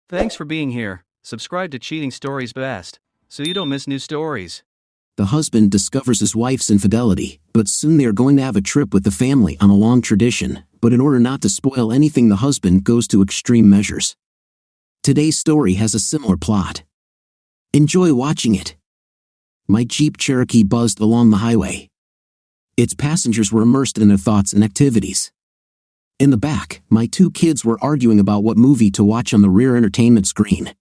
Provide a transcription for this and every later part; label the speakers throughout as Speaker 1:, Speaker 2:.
Speaker 1: Thanks for being here. Subscribe to Cheating Stories Best, so you don't miss new stories.
Speaker 2: The husband discovers his wife's infidelity, but soon they are going to have a trip with the family on a long tradition, but in order not to spoil anything, the husband goes to extreme measures. Today's story has a similar plot. Enjoy watching it. My Jeep Cherokee buzzed along the highway. Its passengers were immersed in their thoughts and activities. In the back, my two kids were arguing about what movie to watch on the rear entertainment screen.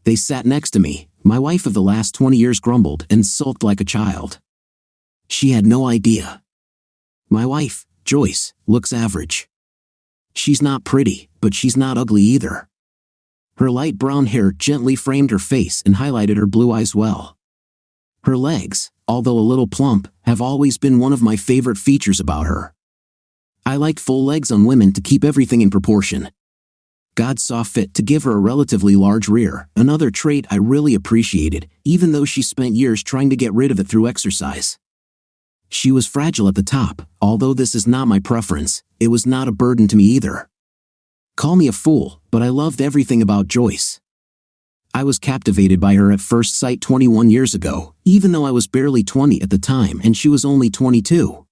Speaker 2: They sat next to me. My wife of the last 20 years grumbled and sulked like a child. She had no idea. My wife, Joyce, looks average. She's not pretty, but she's not ugly either. Her light brown hair gently framed her face and highlighted her blue eyes well. Her legs, although a little plump, have always been one of my favorite features about her. I like full legs on women to keep everything in proportion. God saw fit to give her a relatively large rear, another trait I really appreciated, even though she spent years trying to get rid of it through exercise. She was fragile at the top, although this is not my preference. It was not a burden to me either. Call me a fool, but I loved everything about Joyce. I was captivated by her at first sight 21 years ago, even though I was barely 20 at the time and she was only 22.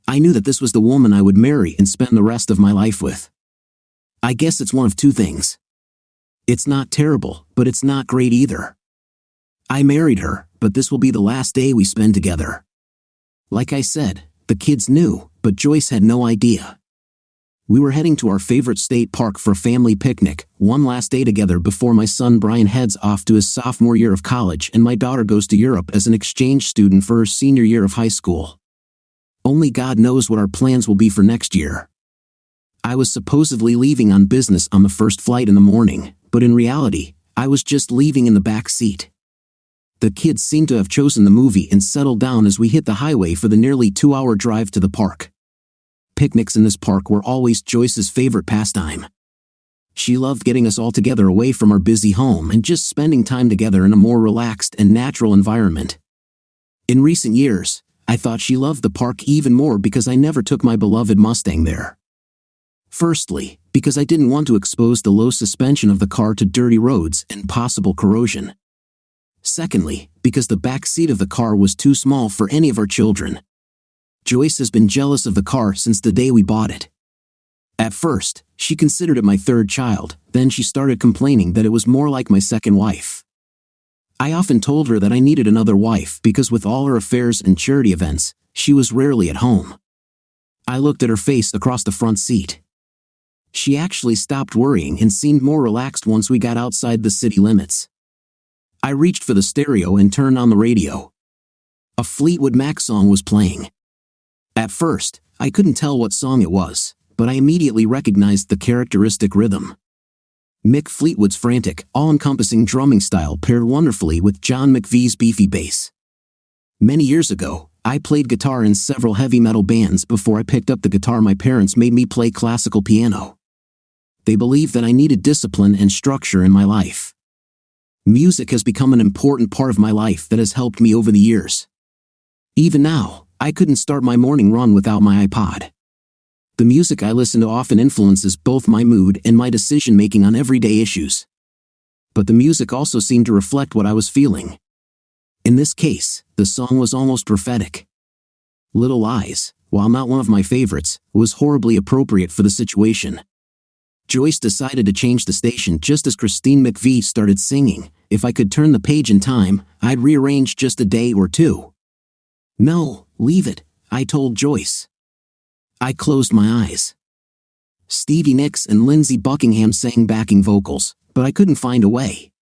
Speaker 2: I knew that this was the woman I would marry and spend the rest of my life with. I guess it's one of two things. It's not terrible, but it's not great either. I married her, but this will be the last day we spend together. Like I said, the kids knew, but Joyce had no idea. We were heading to our favorite state park for a family picnic, one last day together before my son Brian heads off to his sophomore year of college and my daughter goes to Europe as an exchange student for her senior year of high school. Only God knows what our plans will be for next year. I was supposedly leaving on business on the first flight in the morning, but in reality, I was just leaving in the back seat. The kids seemed to have chosen the movie and settled down as we hit the highway for the nearly 2-hour drive to the park. Picnics in this park were always Joyce's favorite pastime. She loved getting us all together away from our busy home and just spending time together in a more relaxed and natural environment. In recent years, I thought she loved the park even more because I never took my beloved Mustang there. Firstly, because I didn't want to expose the low suspension of the car to dirty roads and possible corrosion. Secondly, because the back seat of the car was too small for any of our children. Joyce has been jealous of the car since the day we bought it. At first, she considered it my third child, then she started complaining that it was more like my second wife. I often told her that I needed another wife because with all her affairs and charity events, she was rarely at home. I looked at her face across the front seat. She actually stopped worrying and seemed more relaxed once we got outside the city limits. I reached for the stereo and turned on the radio. A Fleetwood Mac song was playing. At first, I couldn't tell what song it was, but I immediately recognized the characteristic rhythm. Mick Fleetwood's frantic, all-encompassing drumming style paired wonderfully with John McVie's beefy bass. Many years ago, I played guitar in several heavy metal bands before I picked up the guitar. My parents made me play classical piano. They believed that I needed discipline and structure in my life. Music has become an important part of my life that has helped me over the years. Even now, I couldn't start my morning run without my iPod. The music I listen to often influences both my mood and my decision-making on everyday issues. But the music also seemed to reflect what I was feeling. In this case, the song was almost prophetic. Little Lies, while not one of my favorites, was horribly appropriate for the situation. Joyce decided to change the station just as Christine McVie started singing. If I could turn the page in time, I'd rearrange just a day or two. No, leave it, I told Joyce. I closed my eyes. Stevie Nicks and Lindsey Buckingham sang backing vocals, but I couldn't find a way.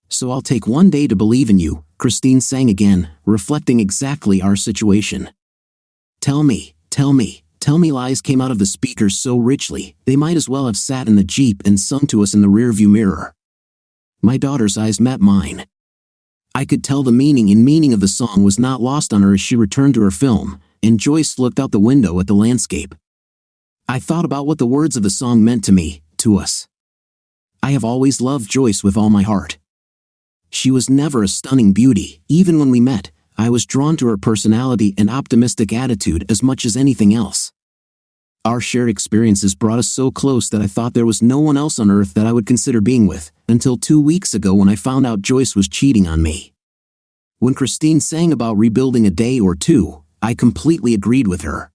Speaker 2: So I'll take one day to believe in you, Christine sang again, reflecting exactly our situation. Tell me lies came out of the speakers so richly, they might as well have sat in the Jeep and sung to us in the rearview mirror. My daughter's eyes met mine. I could tell the meaning of the song was not lost on her as she returned to her film, and Joyce looked out the window at the landscape. I thought about what the words of the song meant to me, to us. I have always loved Joyce with all my heart. She was never a stunning beauty. Even when we met, I was drawn to her personality and optimistic attitude as much as anything else. Our shared experiences brought us so close that I thought there was no one else on earth that I would consider being with, until 2 weeks ago when I found out Joyce was cheating on me. When Christine sang about rebuilding a day or two, I completely agreed with her.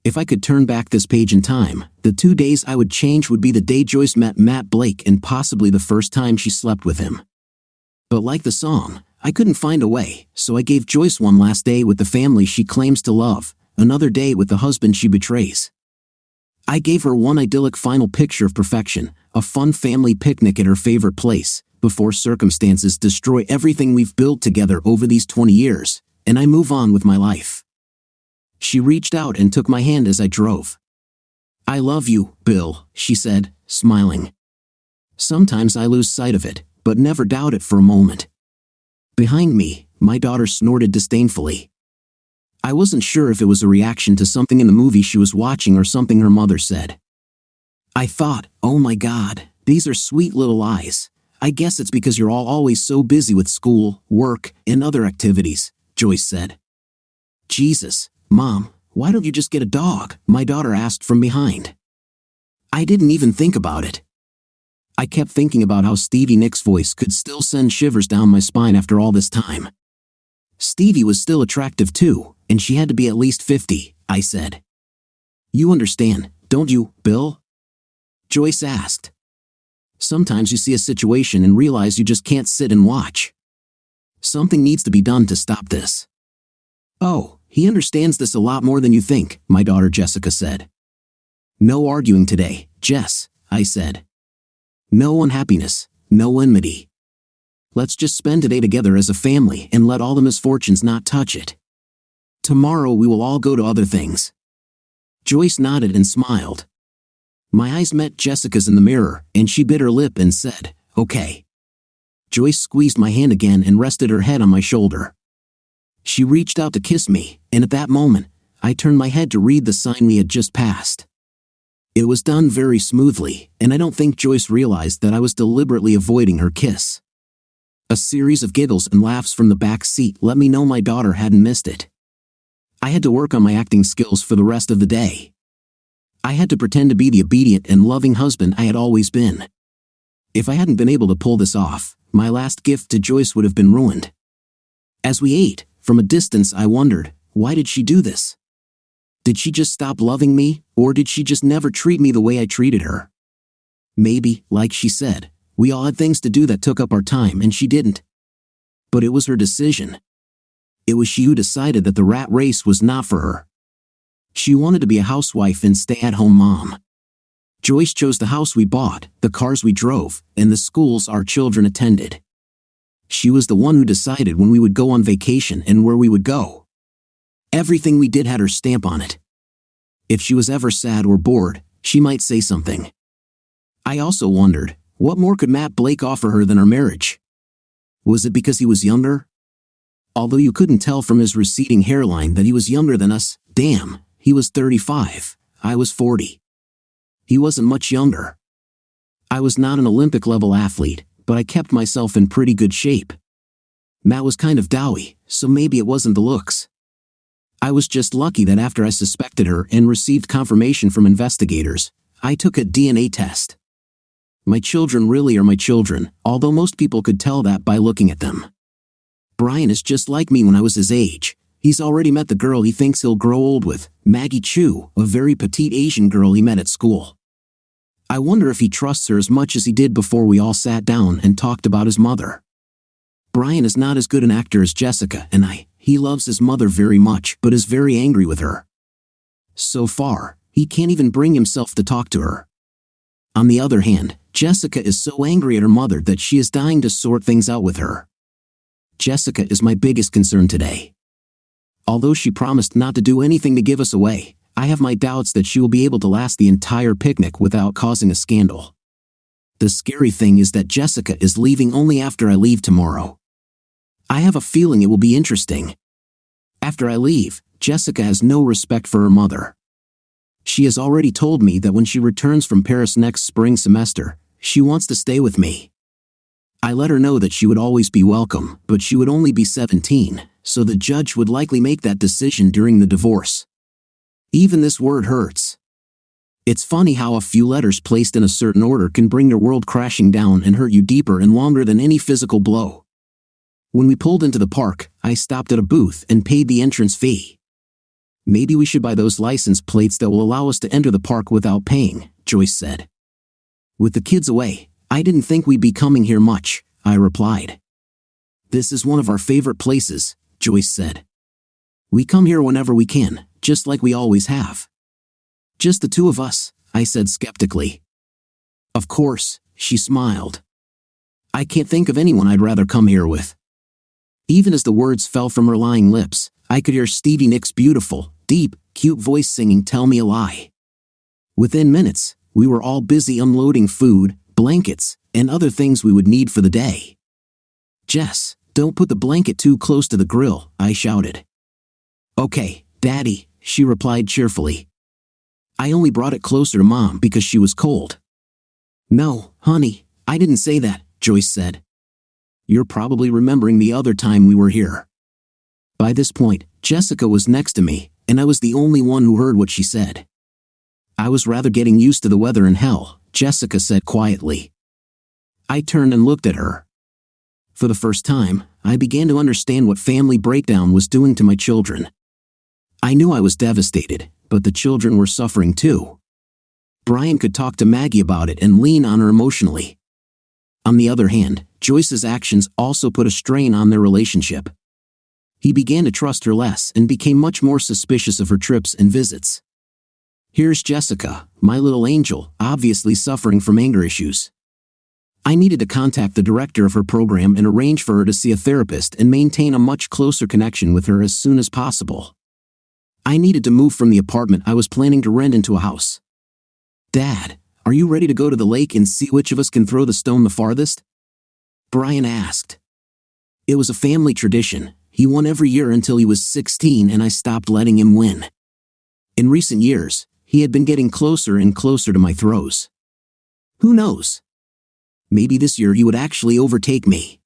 Speaker 2: If I could turn back this page in time, the 2 days I would change would be the day Joyce met Matt Blake and possibly the first time she slept with him. But like the song, I couldn't find a way, so I gave Joyce one last day with the family she claims to love, another day with the husband she betrays. I gave her one idyllic final picture of perfection, a fun family picnic at her favorite place, before circumstances destroy everything we've built together over these 20 years, and I move on with my life. She reached out and took my hand as I drove. "I love you, Bill," she said, smiling. Sometimes I lose sight of it, but never doubt it for a moment. Behind me, my daughter snorted disdainfully. I wasn't sure if it was a reaction to something in the movie she was watching or something her mother said. I thought, oh my God, these are sweet little eyes. I guess it's because you're all always so busy with school, work, and other activities, Joyce said. Jesus, Mom, why don't you just get a dog? My daughter asked from behind. I didn't even think about it. I kept thinking about how Stevie Nicks' voice could still send shivers down my spine after all this time. Stevie was still attractive too, and she had to be at least 50, I said. You understand, don't you, Bill? Joyce asked. Sometimes you see a situation and realize you just can't sit and watch. Something needs to be done to stop this. Oh, he understands this a lot more than you think, my daughter Jessica said. No arguing today, Jess, I said. No unhappiness, no enmity. Let's just spend today together as a family and let all the misfortunes not touch it. Tomorrow we will all go to other things. Joyce nodded and smiled. My eyes met Jessica's in the mirror, and she bit her lip and said, okay. Joyce squeezed my hand again and rested her head on my shoulder. She reached out to kiss me, and at that moment, I turned my head to read the sign we had just passed. It was done very smoothly, and I don't think Joyce realized that I was deliberately avoiding her kiss. A series of giggles and laughs from the back seat let me know my daughter hadn't missed it. I had to work on my acting skills for the rest of the day. I had to pretend to be the obedient and loving husband I had always been. If I hadn't been able to pull this off, my last gift to Joyce would have been ruined. As we ate, from a distance I wondered, why did she do this? Did she just stop loving me, or did she just never treat me the way I treated her? Maybe, like she said, we all had things to do that took up our time and she didn't. But it was her decision. It was she who decided that the rat race was not for her. She wanted to be a housewife and stay-at-home mom. Joyce chose the house we bought, the cars we drove, and the schools our children attended. She was the one who decided when we would go on vacation and where we would go. Everything we did had her stamp on it. If she was ever sad or bored, she might say something. I also wondered, what more could Matt Blake offer her than our marriage? Was it because he was younger? Although you couldn't tell from his receding hairline that he was younger than us, damn, he was 35, I was 40. He wasn't much younger. I was not an Olympic-level athlete, but I kept myself in pretty good shape. Matt was kind of doughy, so maybe it wasn't the looks. I was just lucky that after I suspected her and received confirmation from investigators, I took a DNA test. My children really are my children, although most people could tell that by looking at them. Brian is just like me when I was his age. He's already met the girl he thinks he'll grow old with, Maggie Chu, a very petite Asian girl he met at school. I wonder if he trusts her as much as he did before we all sat down and talked about his mother. Brian is not as good an actor as Jessica and he loves his mother very much but is very angry with her. So far, he can't even bring himself to talk to her. On the other hand, Jessica is so angry at her mother that she is dying to sort things out with her. Jessica is my biggest concern today. Although she promised not to do anything to give us away, I have my doubts that she will be able to last the entire picnic without causing a scandal. The scary thing is that Jessica is leaving only after I leave tomorrow. I have a feeling it will be interesting. After I leave, Jessica has no respect for her mother. She has already told me that when she returns from Paris next spring semester, she wants to stay with me. I let her know that she would always be welcome, but she would only be 17, so the judge would likely make that decision during the divorce. Even this word hurts. It's funny how a few letters placed in a certain order can bring your world crashing down and hurt you deeper and longer than any physical blow. When we pulled into the park, I stopped at a booth and paid the entrance fee. Maybe we should buy those license plates that will allow us to enter the park without paying, Joyce said. With the kids away, I didn't think we'd be coming here much, I replied. This is one of our favorite places, Joyce said. We come here whenever we can, just like we always have. Just the two of us, I said skeptically. Of course, she smiled. I can't think of anyone I'd rather come here with. Even as the words fell from her lying lips, I could hear Stevie Nicks' beautiful, deep, cute voice singing "Tell Me a Lie." Within minutes, we were all busy unloading food, blankets, and other things we would need for the day. Jess, don't put the blanket too close to the grill, I shouted. Okay, Daddy, she replied cheerfully. I only brought it closer to Mom because she was cold. No, honey, I didn't say that, Joyce said. You're probably remembering the other time we were here. By this point, Jessica was next to me, and I was the only one who heard what she said. I was rather getting used to the weather in hell, Jessica said quietly. I turned and looked at her. For the first time, I began to understand what family breakdown was doing to my children. I knew I was devastated, but the children were suffering too. Brian could talk to Maggie about it and lean on her emotionally. On the other hand, Joyce's actions also put a strain on their relationship. He began to trust her less and became much more suspicious of her trips and visits. Here's Jessica, my little angel, obviously suffering from anger issues. I needed to contact the director of her program and arrange for her to see a therapist and maintain a much closer connection with her as soon as possible. I needed to move from the apartment I was planning to rent into a house. Dad, are you ready to go to the lake and see which of us can throw the stone the farthest? Brian asked. It was a family tradition. He won every year until he was 16 and I stopped letting him win. In recent years, he had been getting closer and closer to my throws. Who knows? Maybe this year he would actually overtake me.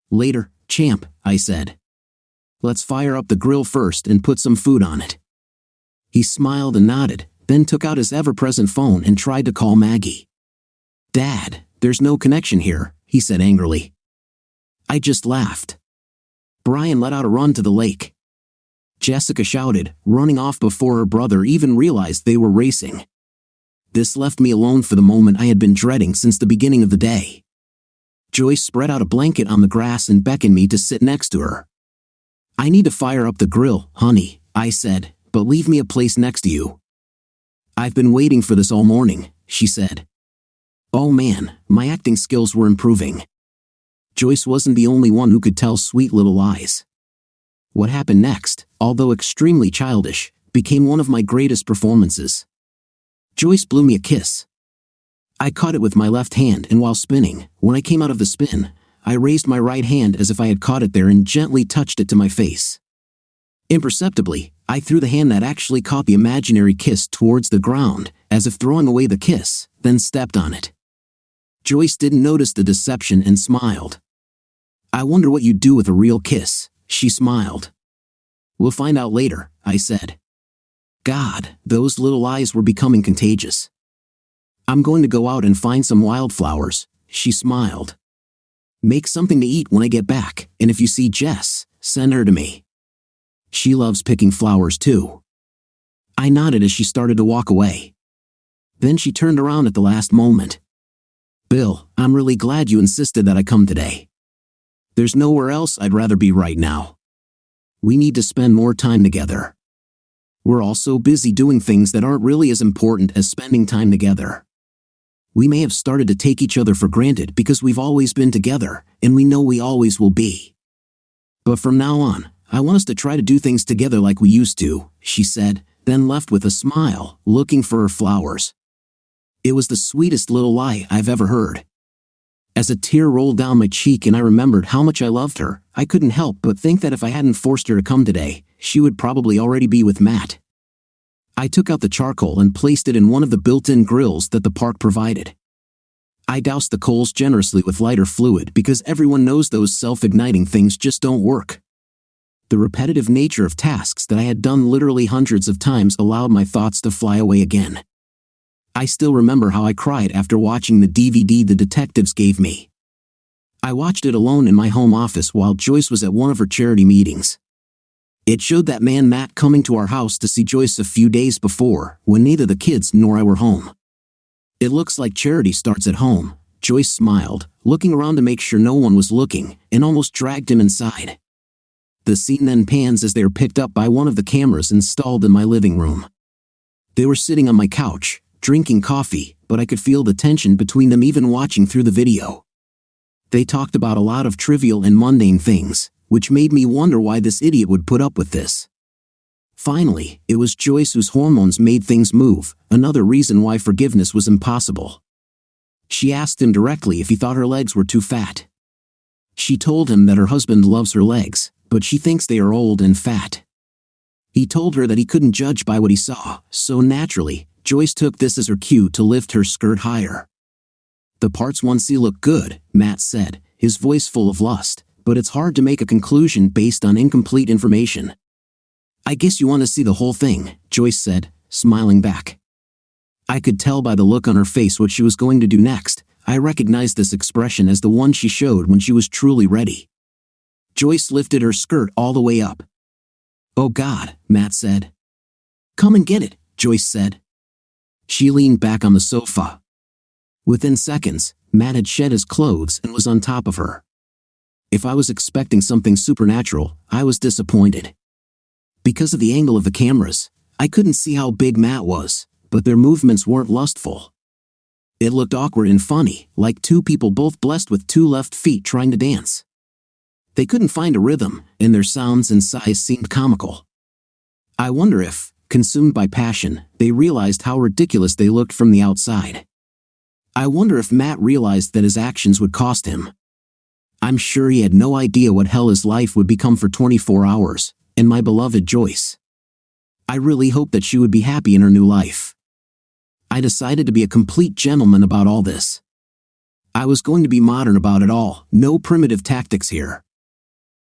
Speaker 2: Later, champ, I said. Let's fire up the grill first and put some food on it. He smiled and nodded, then took out his ever-present phone and tried to call Maggie. Dad, there's no connection here, he said angrily. I just laughed. Brian let out a run to the lake. Jessica shouted, running off before her brother even realized they were racing. This left me alone for the moment I had been dreading since the beginning of the day. Joyce spread out a blanket on the grass and beckoned me to sit next to her. I need to fire up the grill, honey, I said, but leave me a place next to you. I've been waiting for this all morning, she said. Oh man, my acting skills were improving. Joyce wasn't the only one who could tell sweet little lies. What happened next, although extremely childish, became one of my greatest performances. Joyce blew me a kiss. I caught it with my left hand and while spinning, when I came out of the spin, I raised my right hand as if I had caught it there and gently touched it to my face. Imperceptibly, I threw the hand that actually caught the imaginary kiss towards the ground, as if throwing away the kiss, then stepped on it. Joyce didn't notice the deception and smiled. I wonder what you'd do with a real kiss, she smiled. We'll find out later, I said. God, those little eyes were becoming contagious. I'm going to go out and find some wildflowers, she smiled. Make something to eat when I get back, and if you see Jess, send her to me. She loves picking flowers too. I nodded as she started to walk away. Then she turned around at the last moment. Bill, I'm really glad you insisted that I come today. There's nowhere else I'd rather be right now. We need to spend more time together. We're all so busy doing things that aren't really as important as spending time together. We may have started to take each other for granted because we've always been together, and we know we always will be. But from now on, I want us to try to do things together like we used to, she said, then left with a smile, looking for her flowers. It was the sweetest little lie I've ever heard. As a tear rolled down my cheek and I remembered how much I loved her, I couldn't help but think that if I hadn't forced her to come today, she would probably already be with Matt. I took out the charcoal and placed it in one of the built-in grills that the park provided. I doused the coals generously with lighter fluid because everyone knows those self-igniting things just don't work. The repetitive nature of tasks that I had done literally hundreds of times allowed my thoughts to fly away again. I still remember how I cried after watching the DVD the detectives gave me. I watched it alone in my home office while Joyce was at one of her charity meetings. It showed that man Matt coming to our house to see Joyce a few days before, when neither the kids nor I were home. It looks like charity starts at home. Joyce smiled, looking around to make sure no one was looking, and almost dragged him inside. The scene then pans as they are picked up by one of the cameras installed in my living room. They were sitting on my couch, drinking coffee, but I could feel the tension between them even watching through the video. They talked about a lot of trivial and mundane things, which made me wonder why this idiot would put up with this. Finally, it was Joyce whose hormones made things move, another reason why forgiveness was impossible. She asked him directly if he thought her legs were too fat. She told him that her husband loves her legs, but she thinks they are old and fat. He told her that he couldn't judge by what he saw, so naturally, Joyce took this as her cue to lift her skirt higher. "The parts one see look good," Matt said, his voice full of lust, "but it's hard to make a conclusion based on incomplete information." "I guess you want to see the whole thing," Joyce said, smiling back. I could tell by the look on her face what she was going to do next. I recognized this expression as the one she showed when she was truly ready. Joyce lifted her skirt all the way up. "Oh God," Matt said. "Come and get it," Joyce said. She leaned back on the sofa. Within seconds, Matt had shed his clothes and was on top of her. If I was expecting something supernatural, I was disappointed. Because of the angle of the cameras, I couldn't see how big Matt was, but their movements weren't lustful. It looked awkward and funny, like two people both blessed with two left feet trying to dance. They couldn't find a rhythm, and their sounds and sighs seemed comical. I wonder if, consumed by passion, they realized how ridiculous they looked from the outside. I wonder if Matt realized that his actions would cost him. I'm sure he had no idea what hell his life would become for 24 hours, and my beloved Joyce. I really hoped that she would be happy in her new life. I decided to be a complete gentleman about all this. I was going to be modern about it all, no primitive tactics here.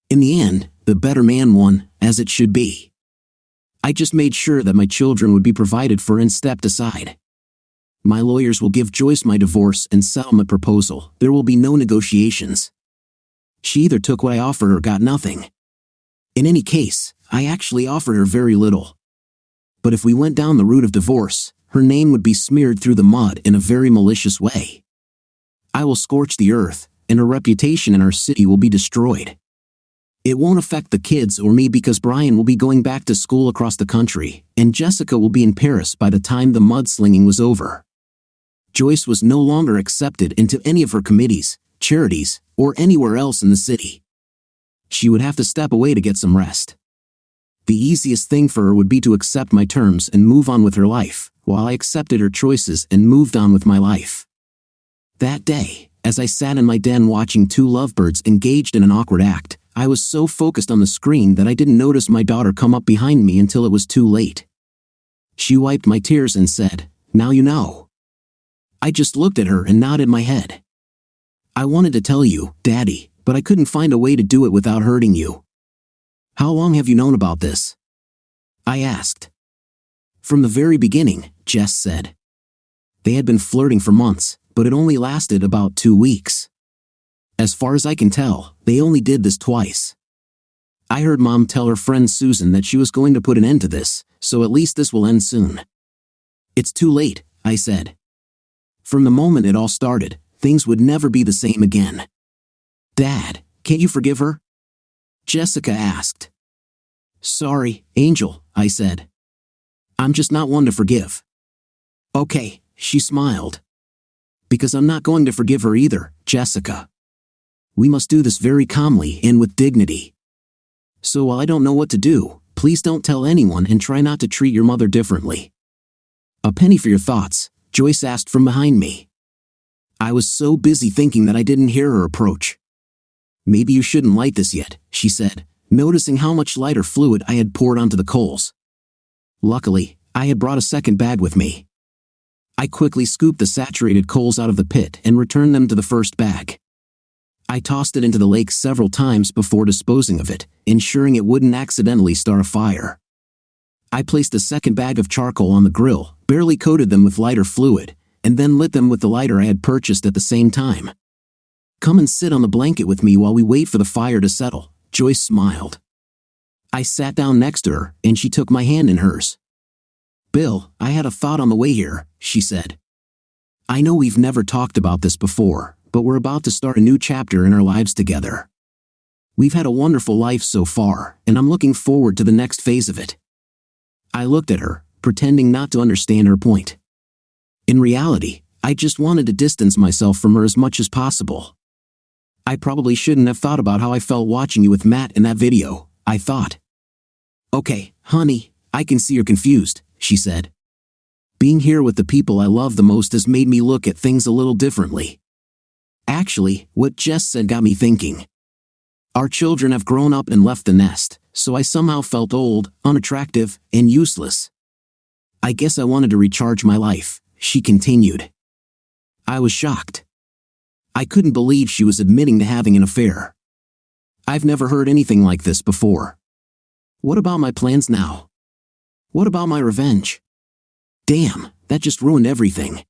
Speaker 2: In the end, the better man won, as it should be. I just made sure that my children would be provided for and stepped aside. My lawyers will give Joyce my divorce and settlement proposal. There will be no negotiations. She either took what I offered or got nothing. In any case, I actually offered her very little. But if we went down the route of divorce, her name would be smeared through the mud in a very malicious way. I will scorch the earth, and her reputation in our city will be destroyed. It won't affect the kids or me because Brian will be going back to school across the country, and Jessica will be in Paris by the time the mudslinging was over. Joyce was no longer accepted into any of her committees, charities, or anywhere else in the city. She would have to step away to get some rest. The easiest thing for her would be to accept my terms and move on with her life, while I accepted her choices and moved on with my life. That day, as I sat in my den watching two lovebirds engaged in an awkward act, I was so focused on the screen that I didn't notice my daughter come up behind me until it was too late. She wiped my tears and said, "Now you know." I just looked at her and nodded my head. "I wanted to tell you, Daddy, but I couldn't find a way to do it without hurting you." "How long have you known about this?" I asked. "From the very beginning," Jess said. They had been flirting for months, but it only lasted about 2 weeks. As far as I can tell, they only did this twice. I heard Mom tell her friend Susan that she was going to put an end to this, so at least this will end soon. "It's too late," I said. From the moment it all started, things would never be the same again. "Dad, can't you forgive her?" Jessica asked. "Sorry, Angel," I said. "I'm just not one to forgive." "Okay," she smiled. "Because I'm not going to forgive her either, Jessica. We must do this very calmly and with dignity. So while I don't know what to do, please don't tell anyone and try not to treat your mother differently." "A penny for your thoughts," Joyce asked from behind me. I was so busy thinking that I didn't hear her approach. "Maybe you shouldn't light this yet," she said, noticing how much lighter fluid I had poured onto the coals. Luckily, I had brought a second bag with me. I quickly scooped the saturated coals out of the pit and returned them to the first bag. I tossed it into the lake several times before disposing of it, ensuring it wouldn't accidentally start a fire. I placed a second bag of charcoal on the grill, barely coated them with lighter fluid, and then lit them with the lighter I had purchased at the same time. "Come and sit on the blanket with me while we wait for the fire to settle," Joyce smiled. I sat down next to her, and she took my hand in hers. "Bill, I had a thought on the way here," she said. "I know we've never talked about this before, but we're about to start a new chapter in our lives together. We've had a wonderful life so far, and I'm looking forward to the next phase of it." I looked at her, pretending not to understand her point. In reality, I just wanted to distance myself from her as much as possible. "I probably shouldn't have thought about how I felt watching you with Matt in that video," I thought. "Okay, honey, I can see you're confused," she said. "Being here with the people I love the most has made me look at things a little differently. Actually, what Jess said got me thinking. Our children have grown up and left the nest, so I somehow felt old, unattractive, and useless. I guess I wanted to recharge my life," she continued. I was shocked. I couldn't believe she was admitting to having an affair. I've never heard anything like this before. What about my plans now? What about my revenge? Damn, that just ruined everything.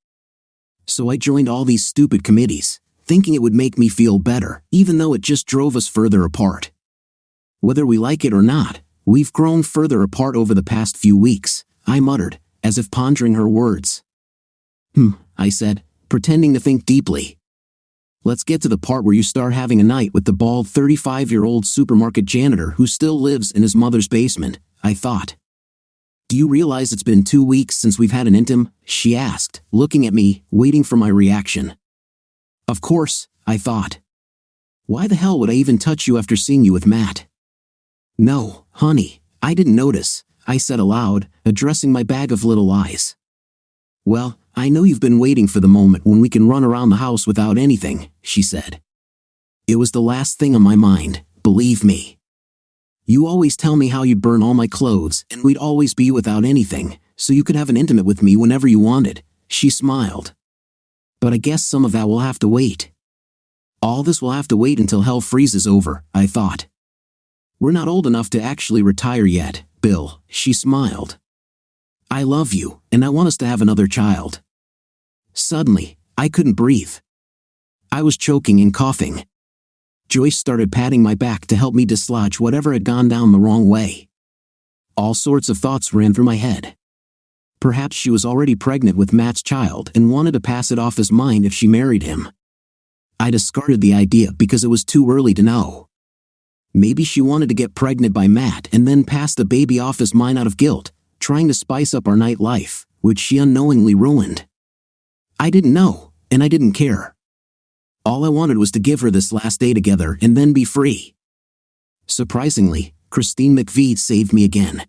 Speaker 2: So I joined all these stupid committees, thinking it would make me feel better, even though it just drove us further apart. Whether we like it or not, we've grown further apart over the past few weeks, I muttered, as if pondering her words. I said, pretending to think deeply. "Let's get to the part where you start having a night with the bald 35-year-old supermarket janitor who still lives in his mother's basement," I thought. "Do you realize it's been 2 weeks since we've had an intim?" she asked, looking at me, waiting for my reaction. Of course, I thought. Why the hell would I even touch you after seeing you with Matt? "No, honey, I didn't notice," I said aloud, addressing my bag of little lies. "Well, I know you've been waiting for the moment when we can run around the house without anything," she said. It was the last thing on my mind, believe me. "You always tell me how you'd burn all my clothes and we'd always be without anything, so you could have an intimate with me whenever you wanted," she smiled. "But I guess some of that will have to wait. All this will have to wait until hell freezes over," I thought. "We're not old enough to actually retire yet, Bill," she smiled. "I love you, and I want us to have another child." Suddenly, I couldn't breathe. I was choking and coughing. Joyce started patting my back to help me dislodge whatever had gone down the wrong way. All sorts of thoughts ran through my head. Perhaps she was already pregnant with Matt's child and wanted to pass it off as mine if she married him. I discarded the idea because it was too early to know. Maybe she wanted to get pregnant by Matt and then pass the baby off as mine out of guilt, trying to spice up our night life, which she unknowingly ruined. I didn't know, and I didn't care. All I wanted was to give her this last day together and then be free. Surprisingly, Christine McVie saved me again.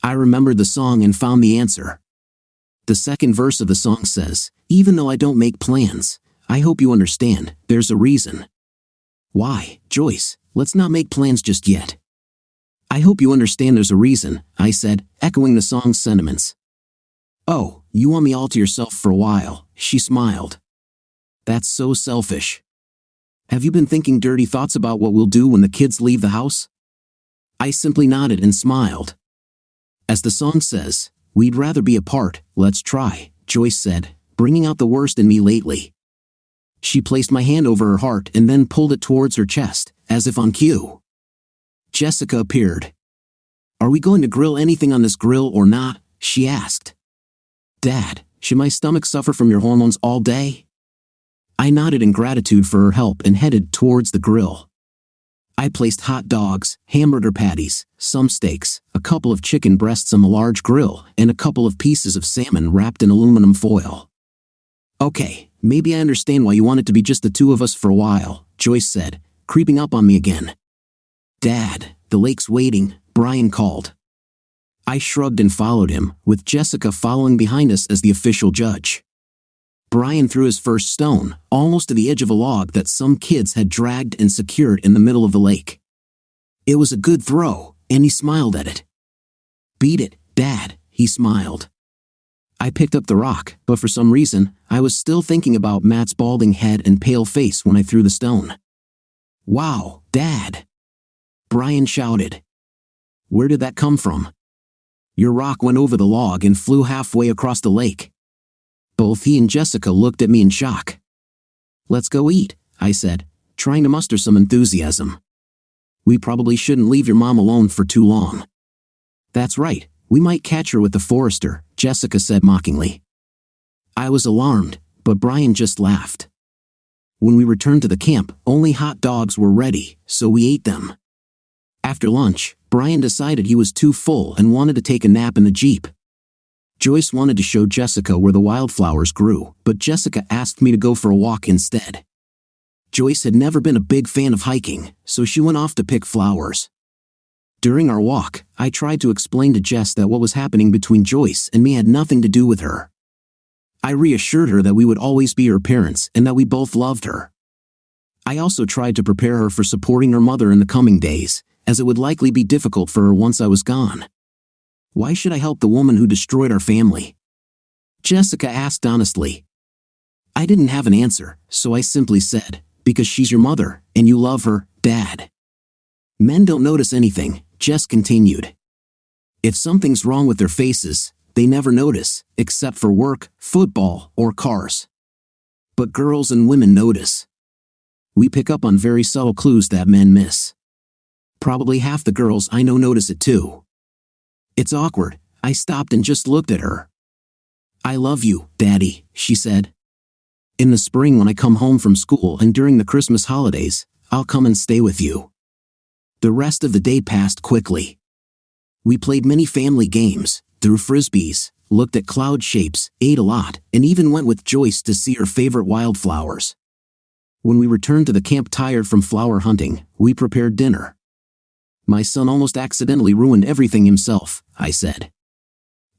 Speaker 2: I remembered the song and found the answer. The second verse of the song says, "Even though I don't make plans, I hope you understand, there's a reason." Why, Joyce, let's not make plans just yet. "I hope you understand there's a reason," I said, echoing the song's sentiments. "Oh, you want me all to yourself for a while," she smiled. "That's so selfish. Have you been thinking dirty thoughts about what we'll do when the kids leave the house?" I simply nodded and smiled. As the song says, "We'd rather be apart, let's try," Joyce said, bringing out the worst in me lately. She placed my hand over her heart and then pulled it towards her chest, as if on cue. Jessica appeared. "Are we going to grill anything on this grill or not?" she asked. "Dad, should my stomach suffer from your hormones all day?" I nodded in gratitude for her help and headed towards the grill. I placed hot dogs, hamburger patties, some steaks, a couple of chicken breasts on the large grill, and a couple of pieces of salmon wrapped in aluminum foil. "Okay, maybe I understand why you want it to be just the two of us for a while," Joyce said, creeping up on me again. "Dad, the lake's waiting," Brian called. I shrugged and followed him, with Jessica following behind us as the official judge. Brian threw his first stone, almost to the edge of a log that some kids had dragged and secured in the middle of the lake. It was a good throw, and he smiled at it. "Beat it, Dad," he smiled. I picked up the rock, but for some reason, I was still thinking about Matt's balding head and pale face when I threw the stone. "Wow, Dad!" Brian shouted. "Where did that come from?" Your rock went over the log and flew halfway across the lake. Both he and Jessica looked at me in shock. Let's go eat, I said, trying to muster some enthusiasm. We probably shouldn't leave your mom alone for too long. That's right, we might catch her with the forester, Jessica said mockingly. I was alarmed, but Brian just laughed. When we returned to the camp, only hot dogs were ready, so we ate them. After lunch, Brian decided he was too full and wanted to take a nap in the Jeep. Joyce wanted to show Jessica where the wildflowers grew, but Jessica asked me to go for a walk instead. Joyce had never been a big fan of hiking, so she went off to pick flowers. During our walk, I tried to explain to Jess that what was happening between Joyce and me had nothing to do with her. I reassured her that we would always be her parents and that we both loved her. I also tried to prepare her for supporting her mother in the coming days, as it would likely be difficult for her once I was gone. Why should I help the woman who destroyed our family? Jessica asked honestly. I didn't have an answer, so I simply said, because she's your mother, and you love her, Dad. Men don't notice anything, Jess continued. If something's wrong with their faces, they never notice, except for work, football, or cars. But girls and women notice. We pick up on very subtle clues that men miss. Probably half the girls I know notice it too. It's awkward, I stopped and just looked at her. I love you, Daddy, she said. In the spring when I come home from school and during the Christmas holidays, I'll come and stay with you. The rest of the day passed quickly. We played many family games, threw frisbees, looked at cloud shapes, ate a lot, and even went with Joyce to see her favorite wildflowers. When we returned to the camp tired from flower hunting, we prepared dinner. My son almost accidentally ruined everything himself, I said.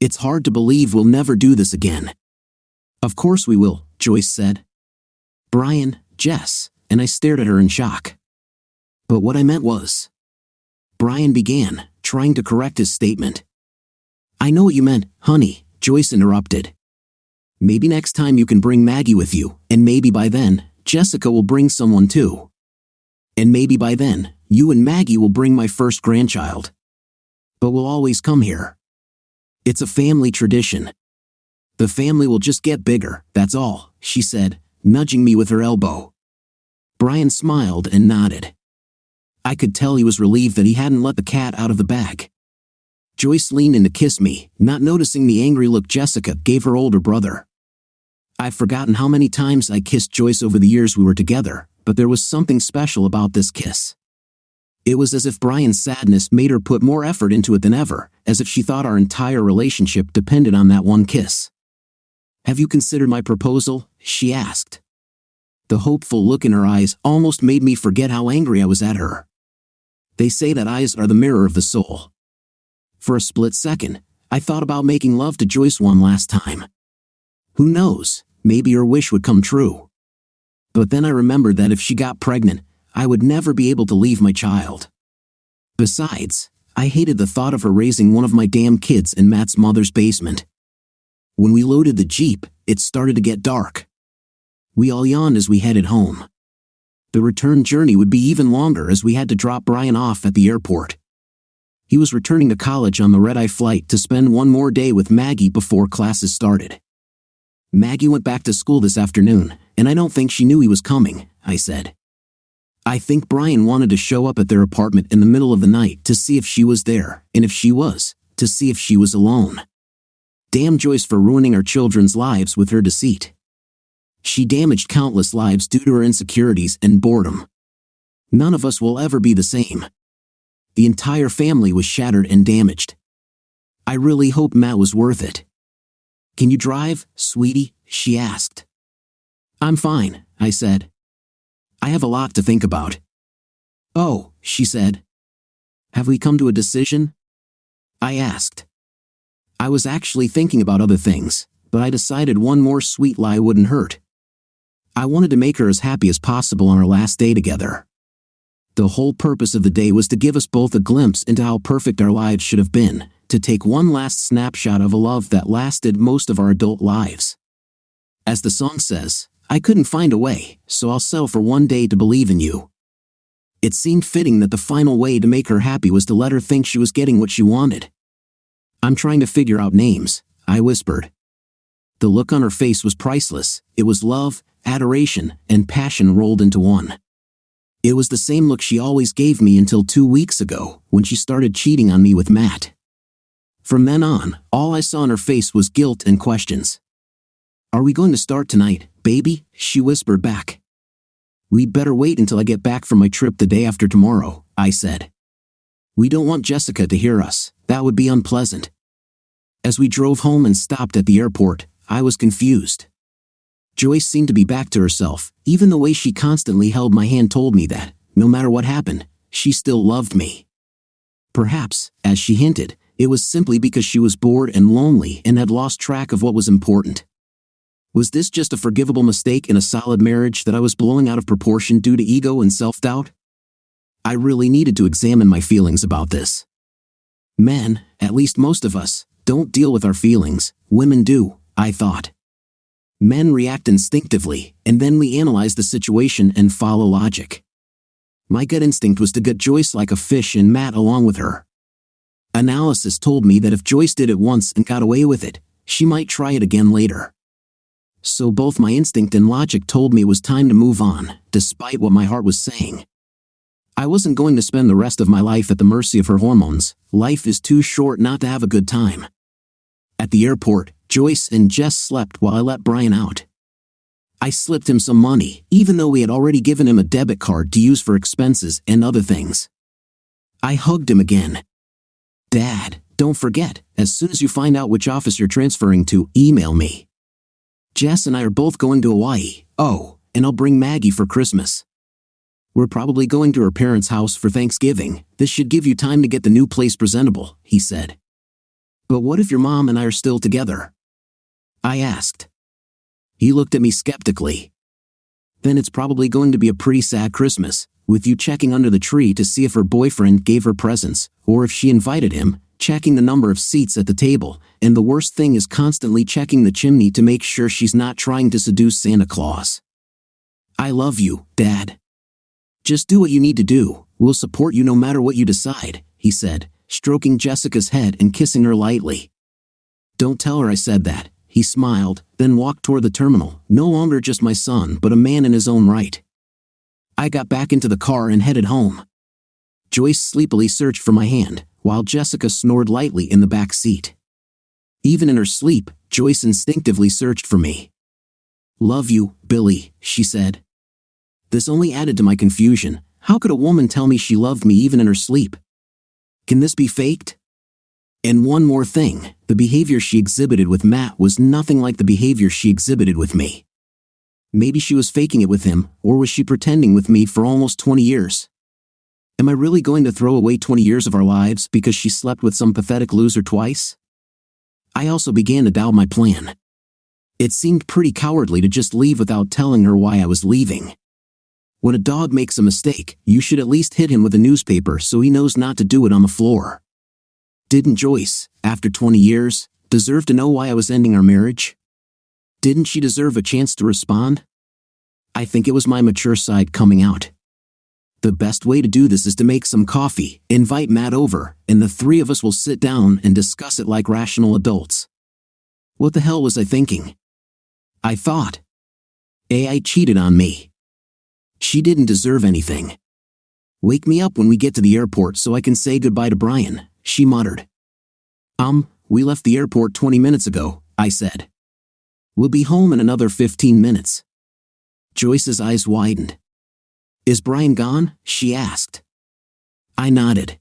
Speaker 2: It's hard to believe we'll never do this again. Of course we will, Joyce said. Brian, Jess, and I stared at her in shock. But what I meant was... Brian began, trying to correct his statement. I know what you meant, honey, Joyce interrupted. Maybe next time you can bring Maggie with you, and maybe by then, Jessica will bring someone too. And maybe by then, you and Maggie will bring my first grandchild. But we'll always come here. It's a family tradition. The family will just get bigger, that's all, she said, nudging me with her elbow. Brian smiled and nodded. I could tell he was relieved that he hadn't let the cat out of the bag. Joyce leaned in to kiss me, not noticing the angry look Jessica gave her older brother. I've forgotten how many times I kissed Joyce over the years we were together, but there was something special about this kiss. It was as if Brian's sadness made her put more effort into it than ever, as if she thought our entire relationship depended on that one kiss. Have you considered my proposal? She asked. The hopeful look in her eyes almost made me forget how angry I was at her. They say that eyes are the mirror of the soul. For a split second, I thought about making love to Joyce one last time. Who knows, maybe her wish would come true. But then I remembered that if she got pregnant, I would never be able to leave my child. Besides, I hated the thought of her raising one of my damn kids in Matt's mother's basement. When we loaded the Jeep, it started to get dark. We all yawned as we headed home. The return journey would be even longer as we had to drop Brian off at the airport. He was returning to college on the red-eye flight to spend one more day with Maggie before classes started. Maggie went back to school this afternoon, and I don't think she knew he was coming, I said. I think Brian wanted to show up at their apartment in the middle of the night to see if she was there, and if she was, to see if she was alone. Damn Joyce for ruining our children's lives with her deceit. She damaged countless lives due to her insecurities and boredom. None of us will ever be the same. The entire family was shattered and damaged. I really hope Matt was worth it. Can you drive, sweetie? She asked. I'm fine, I said. I have a lot to think about. Oh, she said. Have we come to a decision? I asked. I was actually thinking about other things, but I decided one more sweet lie wouldn't hurt. I wanted to make her as happy as possible on our last day together. The whole purpose of the day was to give us both a glimpse into how perfect our lives should have been, to take one last snapshot of a love that lasted most of our adult lives. As the song says, I couldn't find a way, so I'll settle for one day to believe in you. It seemed fitting that the final way to make her happy was to let her think she was getting what she wanted. I'm trying to figure out names, I whispered. The look on her face was priceless. It was love, adoration, and passion rolled into one. It was the same look she always gave me until 2 weeks ago, when she started cheating on me with Matt. From then on, all I saw in her face was guilt and questions. Are we going to start tonight, baby? She whispered back. We'd better wait until I get back from my trip the day after tomorrow, I said. We don't want Jessica to hear us. That would be unpleasant. As we drove home and stopped at the airport, I was confused. Joyce seemed to be back to herself. Even the way she constantly held my hand told me that, no matter what happened, she still loved me. Perhaps, as she hinted, it was simply because she was bored and lonely and had lost track of what was important. Was this just a forgivable mistake in a solid marriage that I was blowing out of proportion due to ego and self-doubt? I really needed to examine my feelings about this. Men, at least most of us, don't deal with our feelings. Women do, I thought. Men react instinctively, and then we analyze the situation and follow logic. My gut instinct was to gut Joyce like a fish and Matt along with her. Analysis told me that if Joyce did it once and got away with it, she might try it again later. So both my instinct and logic told me it was time to move on, despite what my heart was saying. I wasn't going to spend the rest of my life at the mercy of her hormones. Life is too short not to have a good time. At the airport, Joyce and Jess slept while I let Brian out. I slipped him some money, even though we had already given him a debit card to use for expenses and other things. I hugged him again. Dad, don't forget, as soon as you find out which office you're transferring to, email me. Jess and I are both going to Hawaii. Oh, and I'll bring Maggie for Christmas. We're probably going to her parents' house for Thanksgiving. This should give you time to get the new place presentable, he said. But what if your mom and I are still together? I asked. He looked at me skeptically. Then it's probably going to be a pretty sad Christmas, with you checking under the tree to see if her boyfriend gave her presents, or if she invited him, checking the number of seats at the table, and the worst thing is constantly checking the chimney to make sure she's not trying to seduce Santa Claus. I love you, Dad. Just do what you need to do. We'll support you no matter what you decide, he said, stroking Jessica's head and kissing her lightly. Don't tell her I said that, he smiled, then walked toward the terminal, no longer just my son but a man in his own right. I got back into the car and headed home. Joyce sleepily searched for my hand, while Jessica snored lightly in the back seat. Even in her sleep, Joyce instinctively searched for me. Love you, Billy, she said. This only added to my confusion. How could a woman tell me she loved me even in her sleep? Can this be faked? And one more thing, the behavior she exhibited with Matt was nothing like the behavior she exhibited with me. Maybe she was faking it with him, or was she pretending with me for almost 20 years? Am I really going to throw away 20 years of our lives because she slept with some pathetic loser twice? I also began to doubt my plan. It seemed pretty cowardly to just leave without telling her why I was leaving. When a dog makes a mistake, you should at least hit him with a newspaper so he knows not to do it on the floor. Didn't Joyce, after 20 years, deserve to know why I was ending our marriage? Didn't she deserve a chance to respond? I think it was my mature side coming out. The best way to do this is to make some coffee, invite Matt over, and the three of us will sit down and discuss it like rational adults. What the hell was I thinking? I thought. AI cheated on me. She didn't deserve anything. Wake me up when we get to the airport so I can say goodbye to Brian, she muttered. We left the airport 20 minutes ago, I said. We'll be home in another 15 minutes. Joyce's eyes widened. Is Brian gone? She asked. I nodded.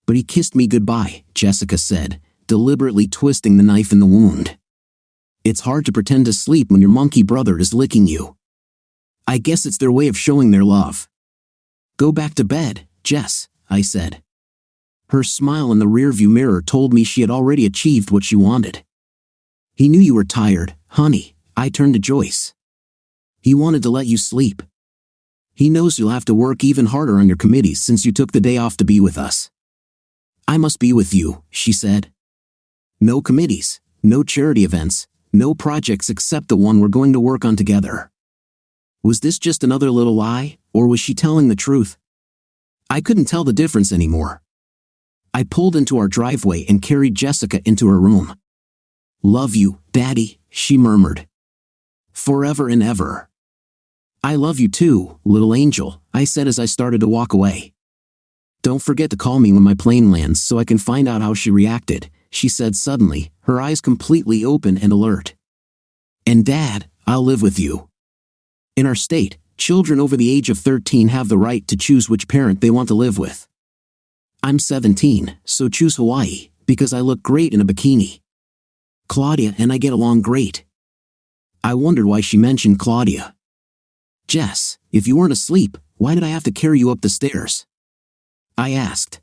Speaker 2: But he kissed me goodbye, Jessica said, deliberately twisting the knife in the wound. It's hard to pretend to sleep when your monkey brother is licking you. I guess it's their way of showing their love. Go back to bed, Jess, I said. Her smile in the rearview mirror told me she had already achieved what she wanted. He knew you were tired, honey, I turned to Joyce. He wanted to let you sleep. He knows you'll have to work even harder on your committees since you took the day off to be with us. I must be with you, she said. No committees, no charity events, no projects except the one we're going to work on together. Was this just another little lie, or was she telling the truth? I couldn't tell the difference anymore. I pulled into our driveway and carried Jessica into her room. "Love you, Daddy," she murmured. "Forever and ever." "I love you too, little angel," I said as I started to walk away. "Don't forget to call me when my plane lands so I can find out how she reacted," she said suddenly, her eyes completely open and alert. "And Dad, I'll live with you." In our state, children over the age of 13 have the right to choose which parent they want to live with. I'm 17, so choose Hawaii, because I look great in a bikini. Claudia and I get along great. I wondered why she mentioned Claudia. "Jess, if you weren't asleep, why did I have to carry you up the stairs?" I asked.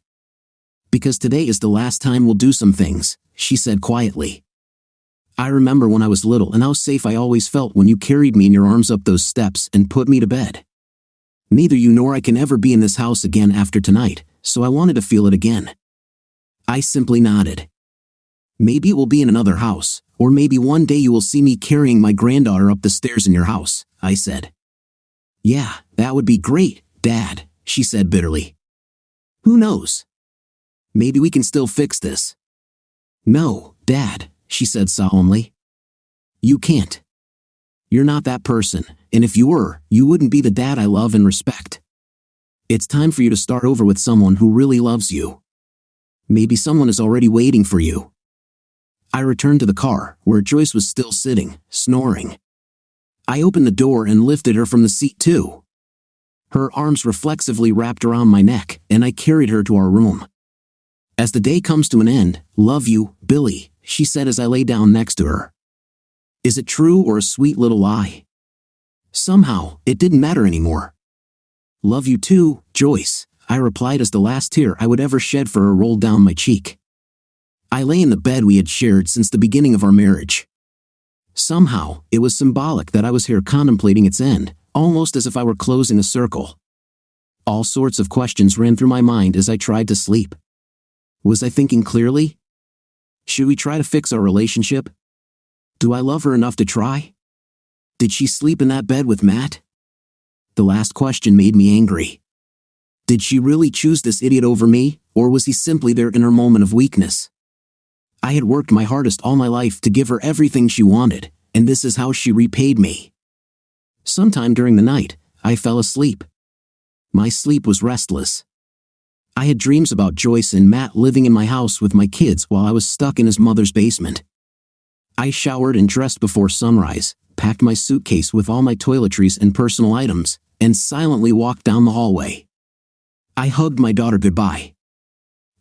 Speaker 2: "Because today is the last time we'll do some things," she said quietly. "I remember when I was little and how safe I always felt when you carried me in your arms up those steps and put me to bed. Neither you nor I can ever be in this house again after tonight, so I wanted to feel it again." I simply nodded. "Maybe it will be in another house, or maybe one day you will see me carrying my granddaughter up the stairs in your house," I said. "Yeah, that would be great, Dad," she said bitterly. "Who knows? Maybe we can still fix this." "No, Dad," she said solemnly. "You can't. You're not that person, and if you were, you wouldn't be the dad I love and respect. It's time for you to start over with someone who really loves you. Maybe someone is already waiting for you." I returned to the car, where Joyce was still sitting, snoring. I opened the door and lifted her from the seat too. Her arms reflexively wrapped around my neck, and I carried her to our room. "As the day comes to an end, love you, Billy," she said as I lay down next to her. Is it true or a sweet little lie? Somehow, it didn't matter anymore. "Love you too, Joyce," I replied as the last tear I would ever shed for her rolled down my cheek. I lay in the bed we had shared since the beginning of our marriage. Somehow, it was symbolic that I was here contemplating its end, almost as if I were closing a circle. All sorts of questions ran through my mind as I tried to sleep. Was I thinking clearly? Should we try to fix our relationship? Do I love her enough to try? Did she sleep in that bed with Matt? The last question made me angry. Did she really choose this idiot over me, or was he simply there in her moment of weakness? I had worked my hardest all my life to give her everything she wanted, and this is how she repaid me. Sometime during the night, I fell asleep. My sleep was restless. I had dreams about Joyce and Matt living in my house with my kids while I was stuck in his mother's basement. I showered and dressed before sunrise, packed my suitcase with all my toiletries and personal items, and silently walked down the hallway. I hugged my daughter goodbye.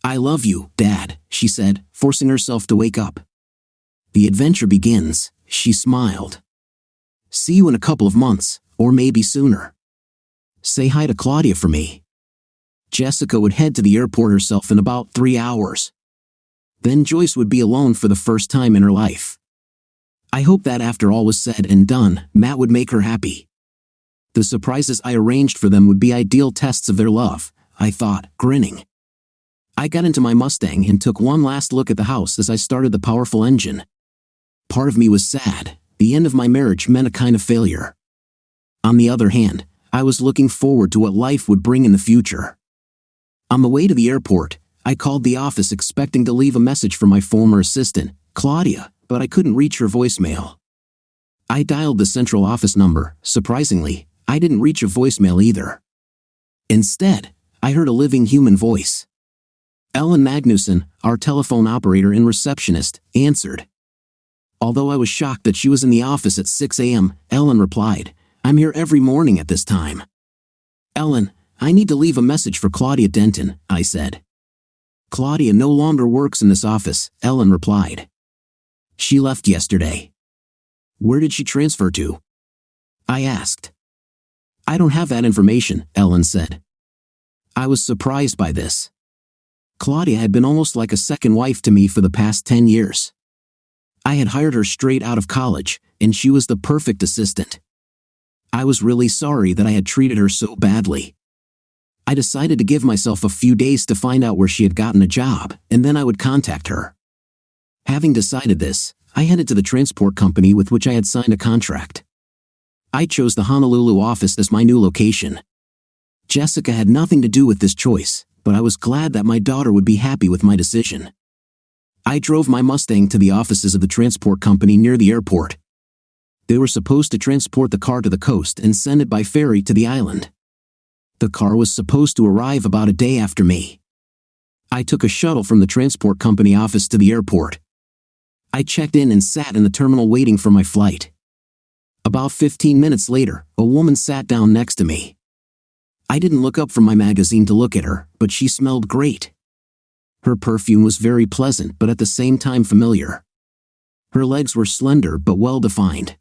Speaker 2: "I love you, Dad," she said, forcing herself to wake up. "The adventure begins," she smiled. "See you in a couple of months, or maybe sooner. Say hi to Claudia for me." Jessica would head to the airport herself in about 3 hours. Then Joyce would be alone for the first time in her life. I hoped that after all was said and done, Matt would make her happy. The surprises I arranged for them would be ideal tests of their love, I thought, grinning. I got into my Mustang and took one last look at the house as I started the powerful engine. Part of me was sad. The end of my marriage meant a kind of failure. On the other hand, I was looking forward to what life would bring in the future. On the way to the airport, I called the office expecting to leave a message for my former assistant, Claudia, but I couldn't reach her voicemail. I dialed the central office number. Surprisingly, I didn't reach a voicemail either. Instead, I heard a living human voice. Ellen Magnuson, our telephone operator and receptionist, answered. Although I was shocked that she was in the office at 6 a.m., Ellen replied, "I'm here every morning at this time." "Ellen, I need to leave a message for Claudia Denton," I said. "Claudia no longer works in this office," Ellen replied. "She left yesterday." "Where did she transfer to?" I asked. "I don't have that information," Ellen said. I was surprised by this. Claudia had been almost like a second wife to me for the past 10 years. I had hired her straight out of college, and she was the perfect assistant. I was really sorry that I had treated her so badly. I decided to give myself a few days to find out where she had gotten a job, and then I would contact her. Having decided this, I headed to the transport company with which I had signed a contract. I chose the Honolulu office as my new location. Jessica had nothing to do with this choice, but I was glad that my daughter would be happy with my decision. I drove my Mustang to the offices of the transport company near the airport. They were supposed to transport the car to the coast and send it by ferry to the island. The car was supposed to arrive about a day after me. I took a shuttle from the transport company office to the airport. I checked in and sat in the terminal waiting for my flight. About 15 minutes later, a woman sat down next to me. I didn't look up from my magazine to look at her, but she smelled great. Her perfume was very pleasant but at the same time familiar. Her legs were slender but well-defined.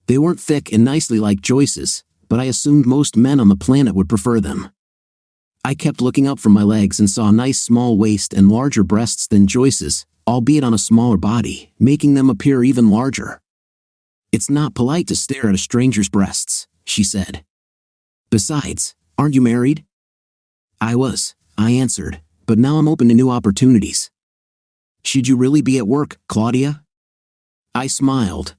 Speaker 2: They weren't thick and nicely like Joyce's, but I assumed most men on the planet would prefer them. I kept looking up from my legs and saw a nice small waist and larger breasts than Joyce's, albeit on a smaller body, making them appear even larger. "It's not polite to stare at a stranger's breasts," she said. "Besides, aren't you married?" I answered, "but now I'm open to new opportunities." "Should you really be at work, Claudia?" I smiled.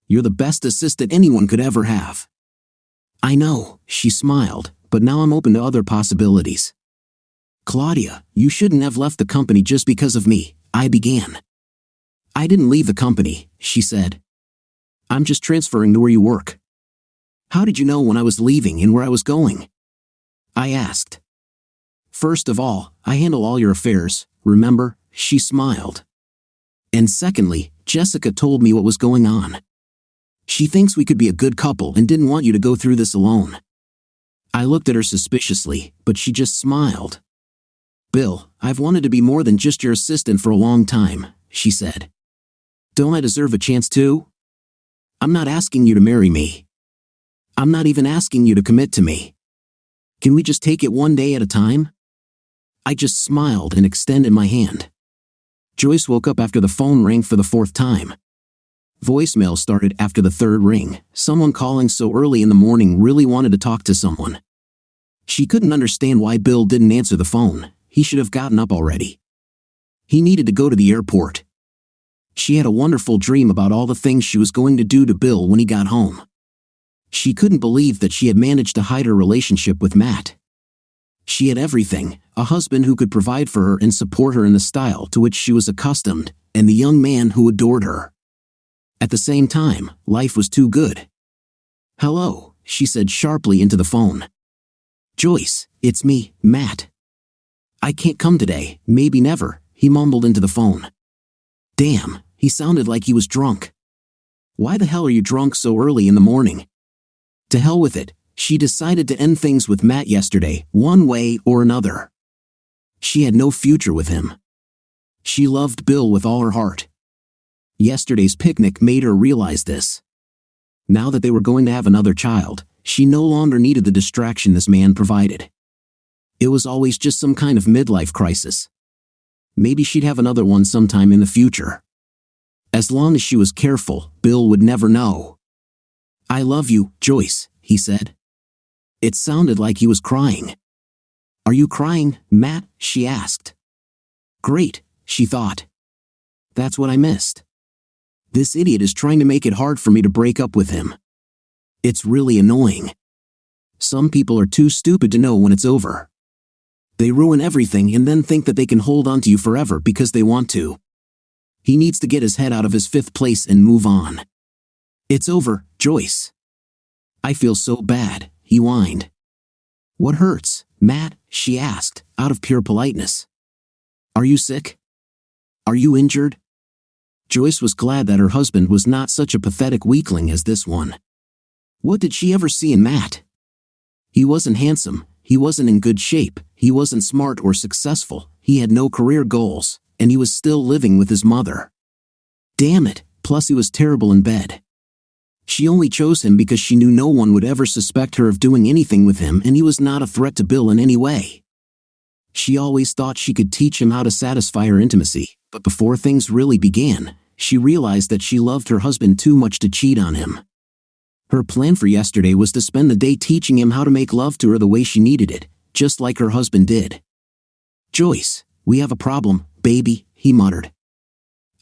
Speaker 2: "You're the best assistant anyone could ever have." "I know," she smiled, "but now I'm open to other possibilities." "Claudia, you shouldn't have left the company just because of me," I began. "I didn't leave the company," she said. "I'm just transferring to where you work." "How did you know when I was leaving and where I was going?" I asked. "First of all, I handle all your affairs, remember?" she smiled. "And secondly, Jessica told me what was going on. She thinks we could be a good couple and didn't want you to go through this alone." I looked at her suspiciously, but she just smiled. "Bill, I've wanted to be more than just your assistant for a long time," she said. "Don't I deserve a chance too? I'm not asking you to marry me. I'm not even asking you to commit to me. Can we just take it one day at a time?" I just smiled and extended my hand. Joyce woke up after the phone rang for the 4th time. Voicemail started after the 3rd ring. Someone calling so early in the morning really wanted to talk to someone. She couldn't understand why Bill didn't answer the phone. He should have gotten up already. He needed to go to the airport. She had a wonderful dream about all the things she was going to do to Bill when he got home. She couldn't believe that she had managed to hide her relationship with Matt. She had everything, a husband who could provide for her and support her in the style to which she was accustomed, and the young man who adored her. At the same time, life was too good. "Hello," she said sharply into the phone. "Joyce, it's me, Matt." "I can't come today, maybe never," he mumbled into the phone. Damn, he sounded like he was drunk. "Why the hell are you drunk so early in the morning?" To hell with it, she decided to end things with Matt yesterday, one way or another. She had no future with him. She loved Bill with all her heart. Yesterday's picnic made her realize this. Now that they were going to have another child, she no longer needed the distraction this man provided. It was always just some kind of midlife crisis. Maybe she'd have another one sometime in the future. As long as she was careful, Bill would never know. "I love you, Joyce," he said. It sounded like he was crying. "Are you crying, Matt?" she asked. Great, she thought. That's what I missed. This idiot is trying to make it hard for me to break up with him. It's really annoying. Some people are too stupid to know when it's over. They ruin everything and then think that they can hold on to you forever because they want to. He needs to get his head out of his 5th place and move on. "It's over, Joyce." "I feel so bad," he whined. "What hurts, Matt?" she asked, out of pure politeness. "Are you sick? Are you injured?" Joyce was glad that her husband was not such a pathetic weakling as this one. What did she ever see in Matt? He wasn't handsome, he wasn't in good shape, he wasn't smart or successful, he had no career goals, and he was still living with his mother. Damn it, plus he was terrible in bed. She only chose him because she knew no one would ever suspect her of doing anything with him and he was not a threat to Bill in any way. She always thought she could teach him how to satisfy her intimacy, but before things really began, she realized that she loved her husband too much to cheat on him. Her plan for yesterday was to spend the day teaching him how to make love to her the way she needed it, just like her husband did. "Joyce, we have a problem, baby," he muttered.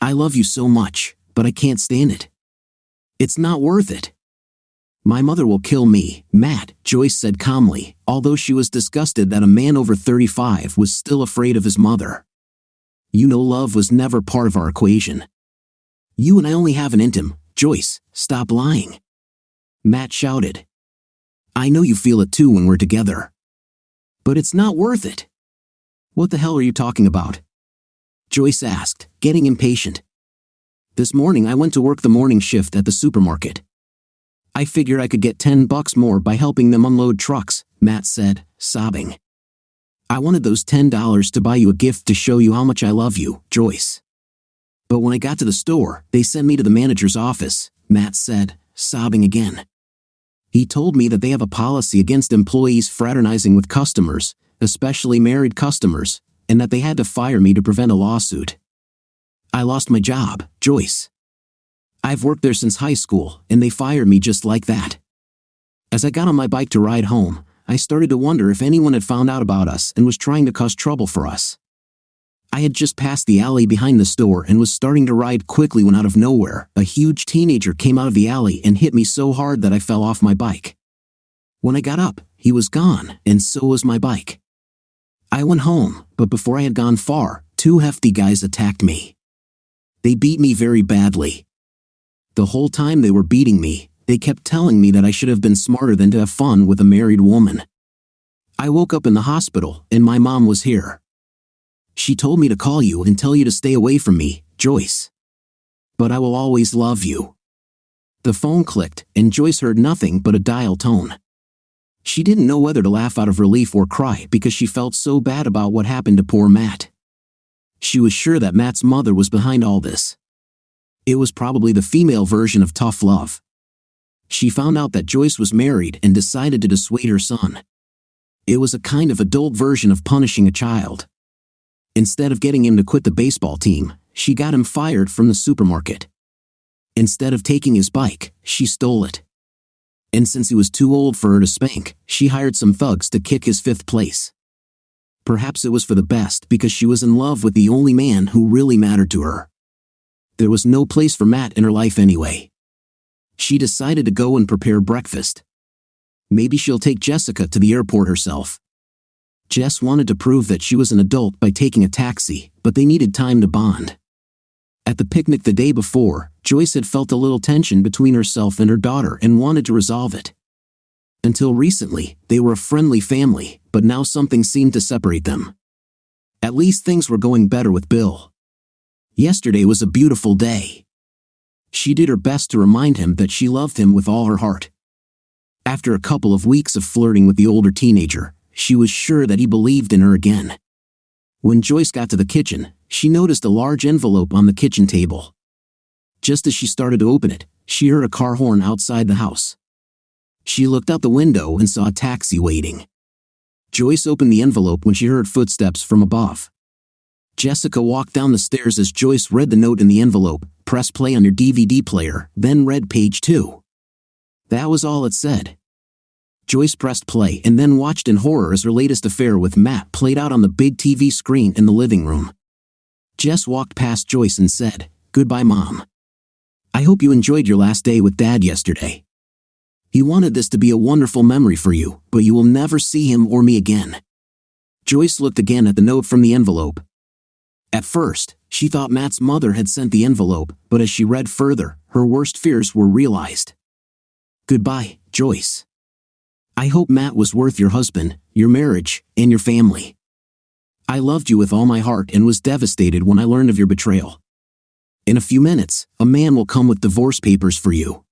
Speaker 2: "I love you so much, but I can't stand it. It's not worth it." My mother will kill me, Matt, Joyce said calmly, although she was disgusted that a man over 35 was still afraid of his mother. You know love was never part of our equation. You and I only have an intim, Joyce, stop lying. Matt shouted. I know you feel it too when we're together. But it's not worth it. What the hell are you talking about? Joyce asked, getting impatient. This morning I went to work the morning shift at the supermarket. I figured I could get $10 more by helping them unload trucks, Matt said, sobbing. I wanted those $10 to buy you a gift to show you how much I love you, Joyce. But when I got to the store, they sent me to the manager's office, Matt said, sobbing again. He told me that they have a policy against employees fraternizing with customers, especially married customers, and that they had to fire me to prevent a lawsuit. I lost my job, Joyce. I've worked there since high school, and they fired me just like that. As I got on my bike to ride home, I started to wonder if anyone had found out about us and was trying to cause trouble for us. I had just passed the alley behind the store and was starting to ride quickly when out of nowhere, a huge teenager came out of the alley and hit me so hard that I fell off my bike. When I got up, he was gone, and so was my bike. I went home, but before I had gone far, two hefty guys attacked me. They beat me very badly. The whole time they were beating me, they kept telling me that I should have been smarter than to have fun with a married woman. I woke up in the hospital, and my mom was here. She told me to call you and tell you to stay away from me, Joyce. But I will always love you. The phone clicked, and Joyce heard nothing but a dial tone. She didn't know whether to laugh out of relief or cry because she felt so bad about what happened to poor Matt. She was sure that Matt's mother was behind all this. It was probably the female version of tough love. She found out that Joyce was married and decided to dissuade her son. It was a kind of adult version of punishing a child. Instead of getting him to quit the baseball team, she got him fired from the supermarket. Instead of taking his bike, she stole it. And since he was too old for her to spank, she hired some thugs to kick his 5th place. Perhaps it was for the best because she was in love with the only man who really mattered to her. There was no place for Matt in her life anyway. She decided to go and prepare breakfast. Maybe she'll take Jessica to the airport herself. Jess wanted to prove that she was an adult by taking a taxi, but they needed time to bond. At the picnic the day before, Joyce had felt a little tension between herself and her daughter and wanted to resolve it. Until recently, they were a friendly family, but now something seemed to separate them. At least things were going better with Bill. Yesterday was a beautiful day. She did her best to remind him that she loved him with all her heart. After a couple of weeks of flirting with the older teenager, she was sure that he believed in her again. When Joyce got to the kitchen, she noticed a large envelope on the kitchen table. Just as she started to open it, she heard a car horn outside the house. She looked out the window and saw a taxi waiting. Joyce opened the envelope when she heard footsteps from above. Jessica walked down the stairs as Joyce read the note in the envelope, "Press play on your DVD player," then read page 2. That was all it said. Joyce pressed play and then watched in horror as her latest affair with Matt played out on the big TV screen in the living room. Jess walked past Joyce and said, "Goodbye, Mom. I hope you enjoyed your last day with Dad yesterday. He wanted this to be a wonderful memory for you, but you will never see him or me again." Joyce looked again at the note from the envelope. At first, she thought Matt's mother had sent the envelope, but as she read further, her worst fears were realized. "Goodbye, Joyce. I hope Matt was worth your husband, your marriage, and your family. I loved you with all my heart and was devastated when I learned of your betrayal. In a few minutes, a man will come with divorce papers for you."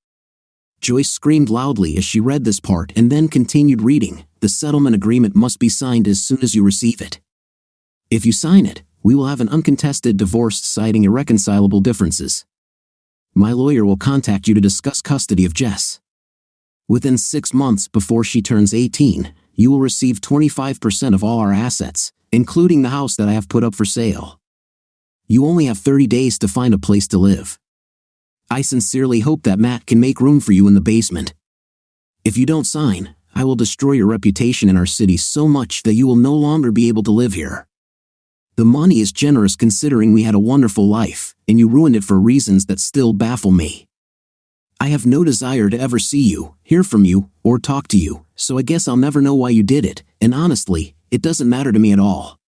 Speaker 2: Joyce screamed loudly as she read this part and then continued reading, "The settlement agreement must be signed as soon as you receive it. If you sign it, we will have an uncontested divorce citing irreconcilable differences. My lawyer will contact you to discuss custody of Jess. Within 6 months before she turns 18, you will receive 25% of all our assets, including the house that I have put up for sale. You only have 30 days to find a place to live. I sincerely hope that Matt can make room for you in the basement. If you don't sign, I will destroy your reputation in our city so much that you will no longer be able to live here. The money is generous considering we had a wonderful life, and you ruined it for reasons that still baffle me. I have no desire to ever see you, hear from you, or talk to you, so I guess I'll never know why you did it, and honestly, it doesn't matter to me at all.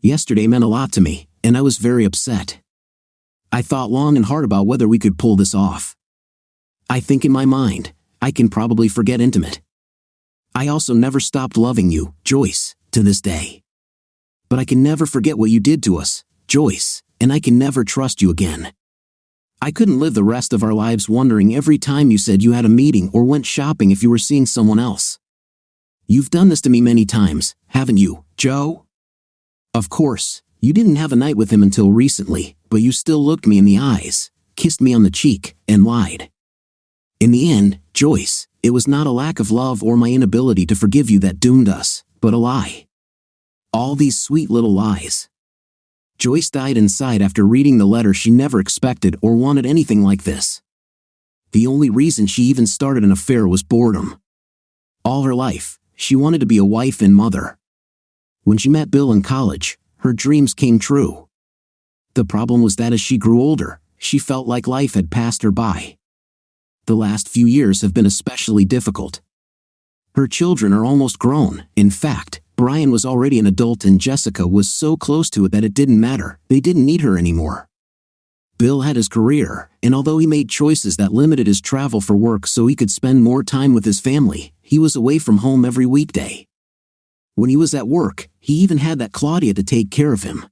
Speaker 2: Yesterday meant a lot to me, and I was very upset. I thought long and hard about whether we could pull this off. I think in my mind, I can probably forget intimate. I also never stopped loving you, Joyce, to this day. But I can never forget what you did to us, Joyce, and I can never trust you again. I couldn't live the rest of our lives wondering every time you said you had a meeting or went shopping if you were seeing someone else. You've done this to me many times, haven't you, Joe? Of course, you didn't have a night with him until recently, but you still looked me in the eyes, kissed me on the cheek, and lied. In the end, Joyce, it was not a lack of love or my inability to forgive you that doomed us, but a lie. All these sweet little lies. Joyce died inside after reading the letter. She never expected or wanted anything like this. The only reason she even started an affair was boredom. All her life, she wanted to be a wife and mother. When she met Bill in college, her dreams came true. The problem was that as she grew older, she felt like life had passed her by. The last few years have been especially difficult. Her children are almost grown. In fact, Brian was already an adult and Jessica was so close to it that it didn't matter. They didn't need her anymore. Bill had his career, and although he made choices that limited his travel for work so he could spend more time with his family, he was away from home every weekday. When he was at work, he even had that Claudia to take care of him.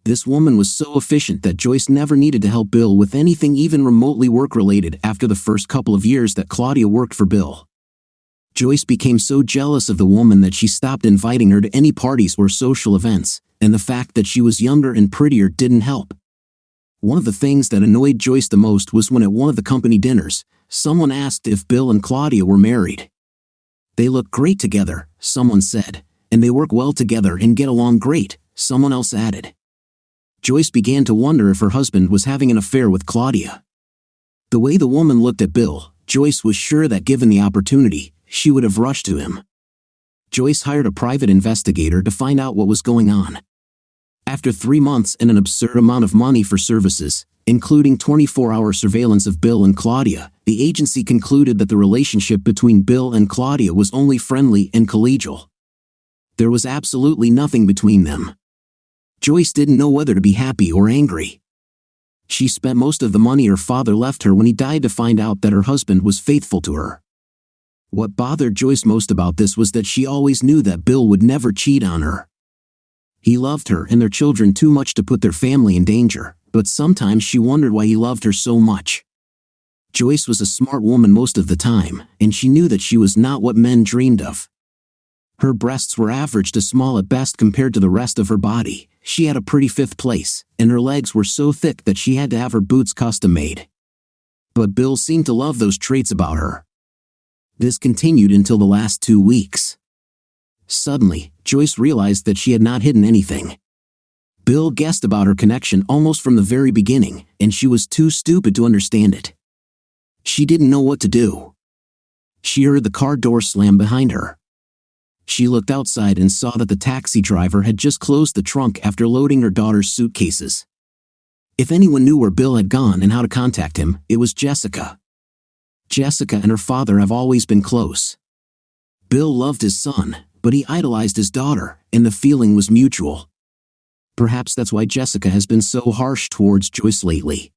Speaker 2: This woman was so efficient that Joyce never needed to help Bill with anything even remotely work-related after the first couple of years that Claudia worked for Bill. Joyce became so jealous of the woman that she stopped inviting her to any parties or social events, and the fact that she was younger and prettier didn't help. One of the things that annoyed Joyce the most was when at one of the company dinners, someone asked if Bill and Claudia were married. They look great together, someone said, and they work well together and get along great, someone else added. Joyce began to wonder if her husband was having an affair with Claudia. The way the woman looked at Bill, Joyce was sure that given the opportunity, she would have rushed to him. Joyce hired a private investigator to find out what was going on. After 3 months and an absurd amount of money for services, including 24-hour surveillance of Bill and Claudia, the agency concluded that the relationship between Bill and Claudia was only friendly and collegial. There was absolutely nothing between them. Joyce didn't know whether to be happy or angry. She spent most of the money her father left her when he died to find out that her husband was faithful to her. What bothered Joyce most about this was that she always knew that Bill would never cheat on her. He loved her and their children too much to put their family in danger, but sometimes she wondered why he loved her so much. Joyce was a smart woman most of the time, and she knew that she was not what men dreamed of. Her breasts were average to small at best compared to the rest of her body. She had a pretty 5th place, and her legs were so thick that she had to have her boots custom made. But Bill seemed to love those traits about her. This continued until the last 2 weeks. Suddenly, Joyce realized that she had not hidden anything. Bill guessed about her connection almost from the very beginning, and she was too stupid to understand it. She didn't know what to do. She heard the car door slam behind her. She looked outside and saw that the taxi driver had just closed the trunk after loading her daughter's suitcases. If anyone knew where Bill had gone and how to contact him, it was Jessica. Jessica and her father have always been close. Bill loved his son, but he idolized his daughter, and the feeling was mutual. Perhaps that's why Jessica has been so harsh towards Joyce lately.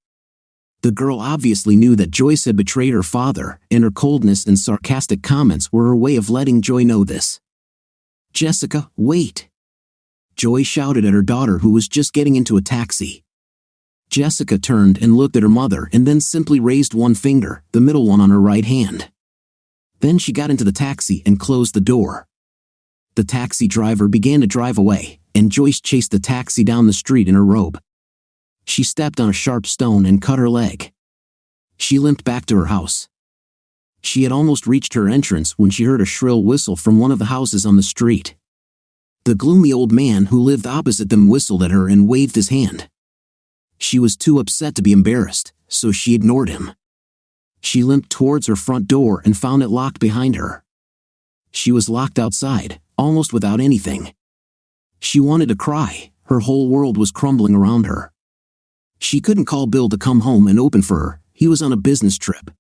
Speaker 2: The girl obviously knew that Joyce had betrayed her father, and her coldness and sarcastic comments were her way of letting Joy know this. "Jessica, wait!" Joy shouted at her daughter, who was just getting into a taxi. Jessica turned and looked at her mother and then simply raised one finger, the middle one on her right hand. Then she got into the taxi and closed the door. The taxi driver began to drive away, and Joyce chased the taxi down the street in her robe. She stepped on a sharp stone and cut her leg. She limped back to her house. She had almost reached her entrance when she heard a shrill whistle from one of the houses on the street. The gloomy old man who lived opposite them whistled at her and waved his hand. She was too upset to be embarrassed, so she ignored him. She limped towards her front door and found it locked behind her. She was locked outside, almost without anything. She wanted to cry. Her whole world was crumbling around her. She couldn't call Bill to come home and open for her. He was on a business trip.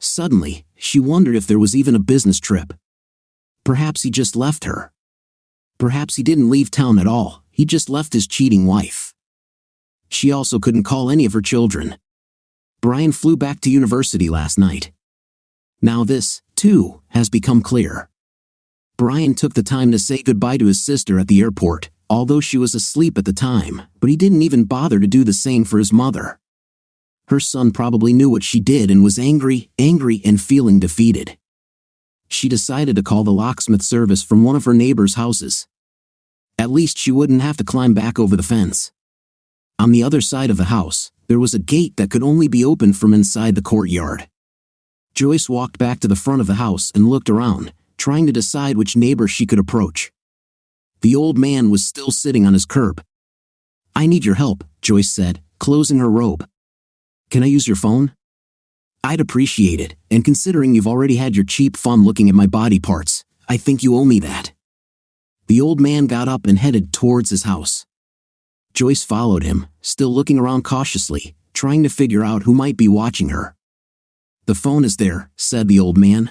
Speaker 2: Suddenly, she wondered if there was even a business trip. Perhaps he just left her. Perhaps he didn't leave town at all, he just left his cheating wife. She also couldn't call any of her children. Brian flew back to university last night. Now this, too, has become clear. Brian took the time to say goodbye to his sister at the airport, although she was asleep at the time, but he didn't even bother to do the same for his mother. Her son probably knew what she did and was angry and feeling defeated. She decided to call the locksmith service from one of her neighbor's houses. At least she wouldn't have to climb back over the fence. On the other side of the house, there was a gate that could only be opened from inside the courtyard. Joyce walked back to the front of the house and looked around, trying to decide which neighbor she could approach. The old man was still sitting on his curb. "I need your help," Joyce said, closing her robe. "Can I use your phone?" "I'd appreciate it, and considering you've already had your cheap fun looking at my body parts, I think you owe me that." The old man got up and headed towards his house. Joyce followed him, still looking around cautiously, trying to figure out who might be watching her. "The phone is there," said the old man.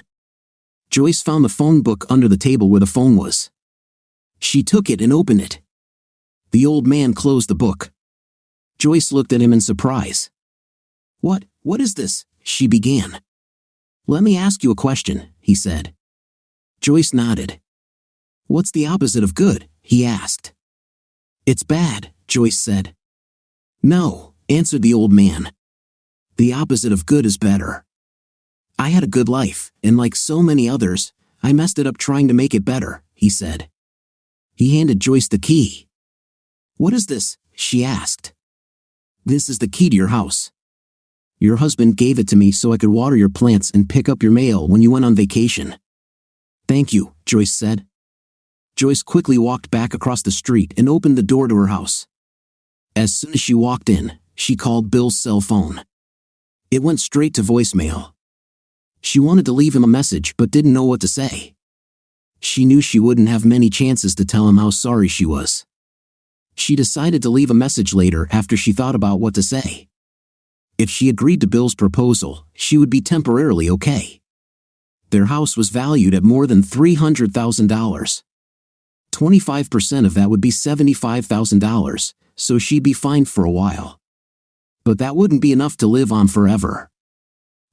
Speaker 2: Joyce found the phone book under the table where the phone was. She took it and opened it. The old man closed the book. Joyce looked at him in surprise. What is this?" she began. "Let me ask you a question," he said. Joyce nodded. "What's the opposite of good?" he asked. "It's bad," Joyce said. "No," answered the old man. "The opposite of good is better. I had a good life, and like so many others, I messed it up trying to make it better," he said. He handed Joyce the key. "What is this?" she asked. "This is the key to your house. Your husband gave it to me so I could water your plants and pick up your mail when you went on vacation." "Thank you," Joyce said. Joyce quickly walked back across the street and opened the door to her house. As soon as she walked in, she called Bill's cell phone. It went straight to voicemail. She wanted to leave him a message but didn't know what to say. She knew she wouldn't have many chances to tell him how sorry she was. She decided to leave a message later after she thought about what to say. If she agreed to Bill's proposal, she would be temporarily okay. Their house was valued at more than $300,000. 25% of that would be $75,000, so she'd be fine for a while. But that wouldn't be enough to live on forever.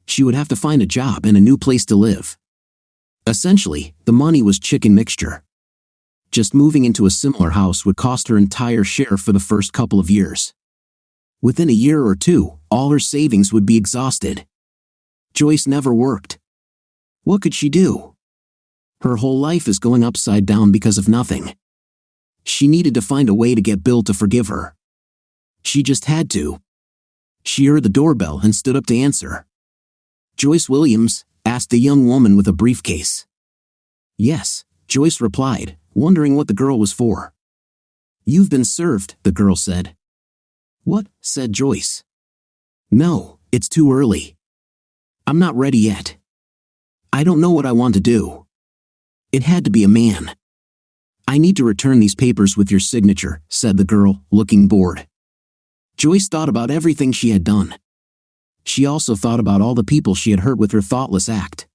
Speaker 2: She would have to find a job and a new place to live. Essentially, the money was chicken mixture. Just moving into a similar house would cost her entire share for the first couple of years. Within a year or two, all her savings would be exhausted. Joyce never worked. What could she do? Her whole life is going upside down because of nothing. She needed to find a way to get Bill to forgive her. She just had to. She heard the doorbell and stood up to answer. "Joyce Williams?" asked a young woman with a briefcase. "Yes," Joyce replied, wondering what the girl was for. "You've been served," the girl said. "What?" said Joyce. "No, it's too early. I'm not ready yet. I don't know what I want to do. It had to be a man." "I need to return these papers with your signature," said the girl, looking bored. Joyce thought about everything she had done. She also thought about all the people she had hurt with her thoughtless act.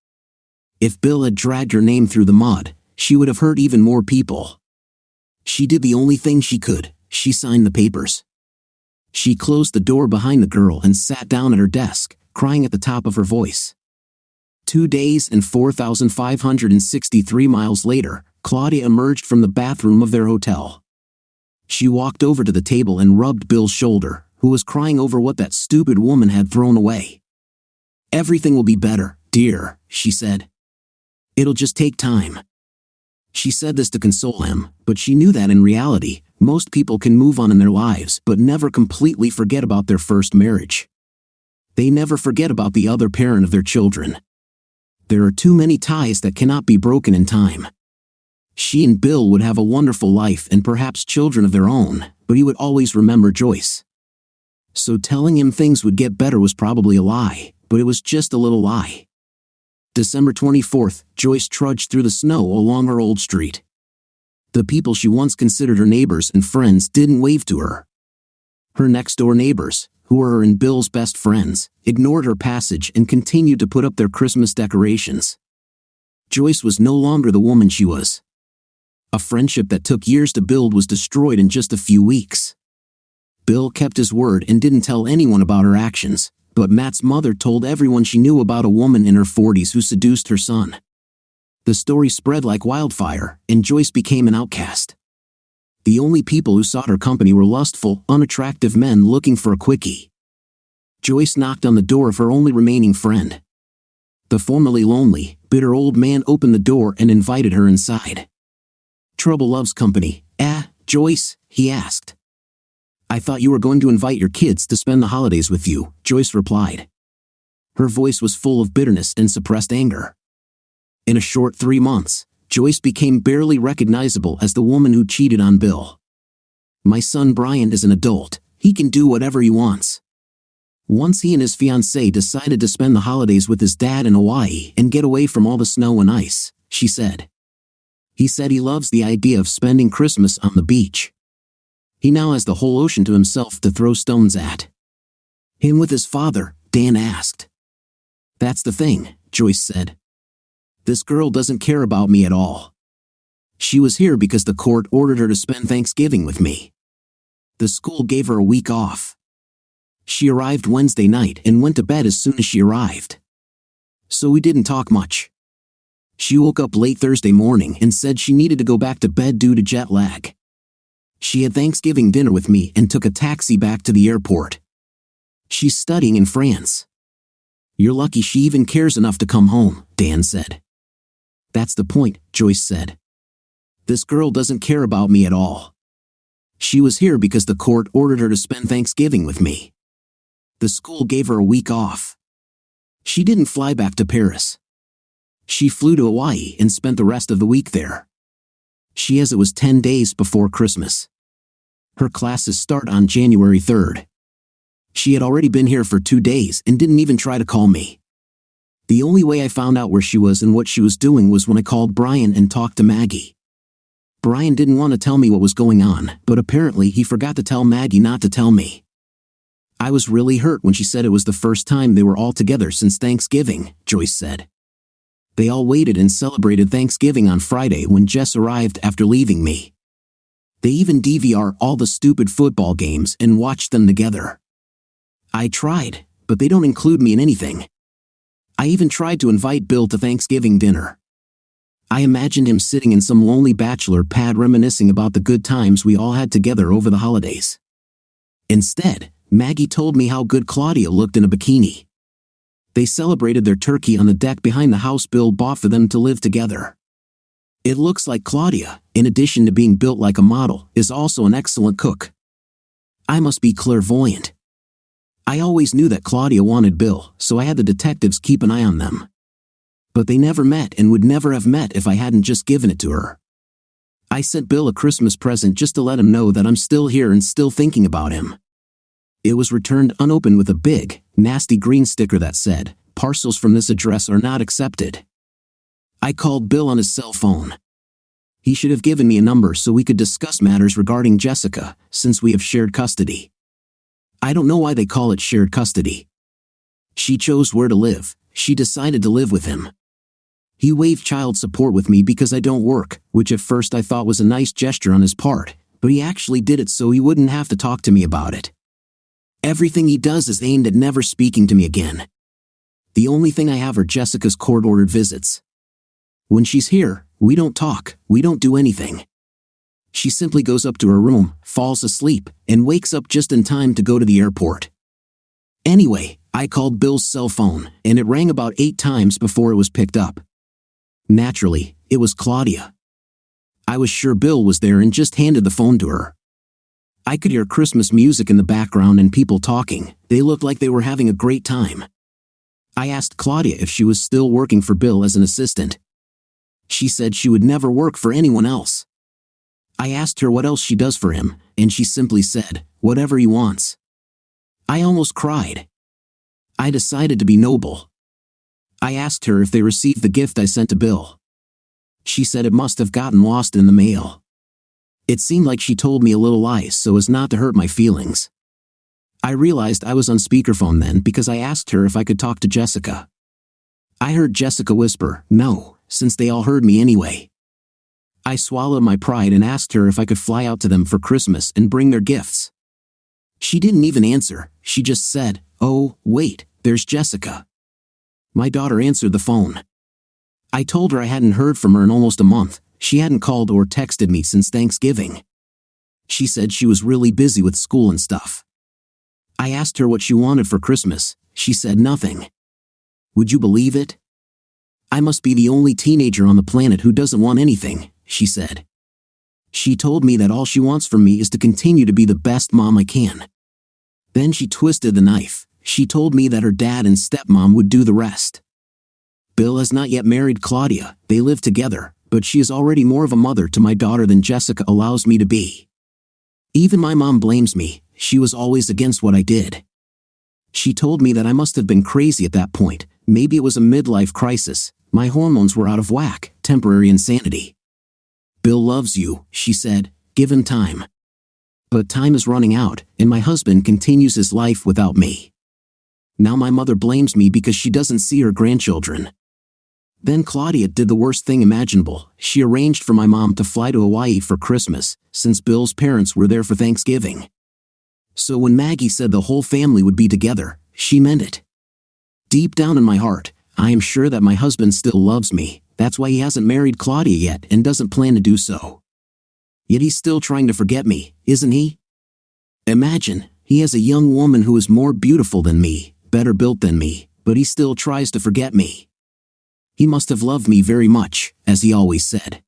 Speaker 2: If Bill had dragged her name through the mud, she would have hurt even more people. She did the only thing she could. She signed the papers. She closed the door behind the girl and sat down at her desk, crying at the top of her voice. 2 days and 4,563 miles later, Claudia emerged from the bathroom of their hotel. She walked over to the table and rubbed Bill's shoulder, who was crying over what that stupid woman had thrown away. "Everything will be better, dear," she said. "It'll just take time." She said this to console him, but she knew that in reality, most people can move on in their lives but never completely forget about their first marriage. They never forget about the other parent of their children. There are too many ties that cannot be broken in time. She and Bill would have a wonderful life and perhaps children of their own, but he would always remember Joyce. So telling him things would get better was probably a lie, but it was just a little lie. December 24th, Joyce trudged through the snow along her old street. The people she once considered her neighbors and friends didn't wave to her. Her next-door neighbors, who were her and Bill's best friends, ignored her passage and continued to put up their Christmas decorations. Joyce was no longer the woman she was. A friendship that took years to build was destroyed in just a few weeks. Bill kept his word and didn't tell anyone about her actions, but Matt's mother told everyone she knew about a woman in her 40s who seduced her son. The story spread like wildfire, and Joyce became an outcast. The only people who sought her company were lustful, unattractive men looking for a quickie. Joyce knocked on the door of her only remaining friend. The formerly lonely, bitter old man opened the door and invited her inside. "Trouble loves company, Joyce?" he asked. "I thought you were going to invite your kids to spend the holidays with you," Joyce replied. Her voice was full of bitterness and suppressed anger. In a short 3 months, Joyce became barely recognizable as the woman who cheated on Bill. "My son Brian is an adult. He can do whatever he wants." Once he and his fiancée decided to spend the holidays with his dad in Hawaii and get away from all the snow and ice, she said. "He said he loves the idea of spending Christmas on the beach. He now has the whole ocean to himself to throw stones at." "Him with his father?" Dan asked. "That's the thing," Joyce said. "This girl doesn't care about me at all. She was here because the court ordered her to spend Thanksgiving with me. The school gave her a week off. She arrived Wednesday night and went to bed as soon as she arrived. So we didn't talk much. She woke up late Thursday morning and said she needed to go back to bed due to jet lag. She had Thanksgiving dinner with me and took a taxi back to the airport. She's studying in France." "You're lucky she even cares enough to come home," Dan said. "That's the point," Joyce said. "This girl doesn't care about me at all. She was here because the court ordered her to spend Thanksgiving with me. The school gave her a week off. She didn't fly back to Paris. She flew to Hawaii and spent the rest of the week there. She says it was 10 days before Christmas. Her classes start on January 3rd. She had already been here for 2 days and didn't even try to call me. The only way I found out where she was and what she was doing was when I called Brian and talked to Maggie. Brian didn't want to tell me what was going on, but apparently he forgot to tell Maggie not to tell me. I was really hurt when she said it was the first time they were all together since Thanksgiving," Joyce said. "They all waited and celebrated Thanksgiving on Friday when Jess arrived after leaving me. They even DVR all the stupid football games and watched them together. I tried, but they don't include me in anything. I even tried to invite Bill to Thanksgiving dinner. I imagined him sitting in some lonely bachelor pad reminiscing about the good times we all had together over the holidays. Instead, Maggie told me how good Claudia looked in a bikini. They celebrated their turkey on the deck behind the house Bill bought for them to live together. It looks like Claudia, in addition to being built like a model, is also an excellent cook. I must be clairvoyant. I always knew that Claudia wanted Bill, so I had the detectives keep an eye on them. But they never met and would never have met if I hadn't just given it to her. I sent Bill a Christmas present just to let him know that I'm still here and still thinking about him. It was returned unopened with a big, nasty green sticker that said, 'Parcels from this address are not accepted.' I called Bill on his cell phone. He should have given me a number so we could discuss matters regarding Jessica, since we have shared custody. I don't know why they call it shared custody. She chose where to live. She decided to live with him. He waived child support with me because I don't work, which at first I thought was a nice gesture on his part, but he actually did it so he wouldn't have to talk to me about it. Everything he does is aimed at never speaking to me again. The only thing I have are Jessica's court-ordered visits. When she's here, we don't talk, we don't do anything. She simply goes up to her room, falls asleep, and wakes up just in time to go to the airport. Anyway, I called Bill's cell phone, and it rang about 8 times before it was picked up. Naturally, it was Claudia. I was sure Bill was there and just handed the phone to her. I could hear Christmas music in the background and people talking. They looked like they were having a great time. I asked Claudia if she was still working for Bill as an assistant. She said she would never work for anyone else. I asked her what else she does for him, and she simply said, "Whatever he wants." I almost cried. I decided to be noble. I asked her if they received the gift I sent to Bill. She said it must have gotten lost in the mail. It seemed like she told me a little lie so as not to hurt my feelings. I realized I was on speakerphone then because I asked her if I could talk to Jessica. I heard Jessica whisper, "No," since they all heard me anyway. I swallowed my pride and asked her if I could fly out to them for Christmas and bring their gifts. She didn't even answer, she just said, "Oh, wait, there's Jessica." My daughter answered the phone. I told her I hadn't heard from her in almost a month. She hadn't called or texted me since Thanksgiving. She said she was really busy with school and stuff. I asked her what she wanted for Christmas. She said nothing. Would you believe it? "I must be the only teenager on the planet who doesn't want anything," she said. She told me that all she wants from me is to continue to be the best mom I can. Then she twisted the knife. She told me that her dad and stepmom would do the rest. Bill has not yet married Claudia. They live together, but she is already more of a mother to my daughter than Jessica allows me to be. Even my mom blames me. She was always against what I did. She told me that I must have been crazy at that point. Maybe it was a midlife crisis. My hormones were out of whack, temporary insanity. "Bill loves you," she said. "Give him time." But time is running out, and my husband continues his life without me. Now my mother blames me because she doesn't see her grandchildren. Then Claudia did the worst thing imaginable. She arranged for my mom to fly to Hawaii for Christmas, since Bill's parents were there for Thanksgiving. So when Maggie said the whole family would be together, she meant it. Deep down in my heart, I am sure that my husband still loves me. That's why he hasn't married Claudia yet and doesn't plan to do so. Yet he's still trying to forget me, isn't he? Imagine, he has a young woman who is more beautiful than me, better built than me, but he still tries to forget me. He must have loved me very much, as he always said.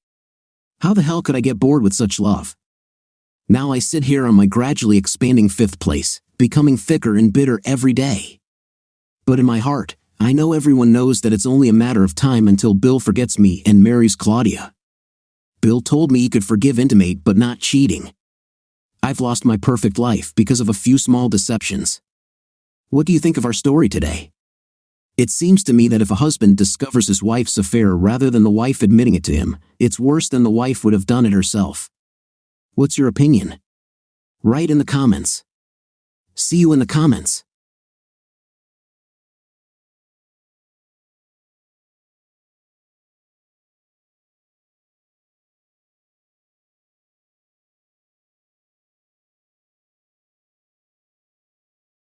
Speaker 2: How the hell could I get bored with such love? Now I sit here on my gradually expanding fifth place, becoming thicker and bitter every day. But in my heart, I know everyone knows that it's only a matter of time until Bill forgets me and marries Claudia. Bill told me he could forgive intimate but not cheating. I've lost my perfect life because of a few small deceptions. What do you think of our story today? It seems to me that if a husband discovers his wife's affair rather than the wife admitting it to him, it's worse than the wife would have done it herself. What's your opinion? Write in the comments. See you in the comments.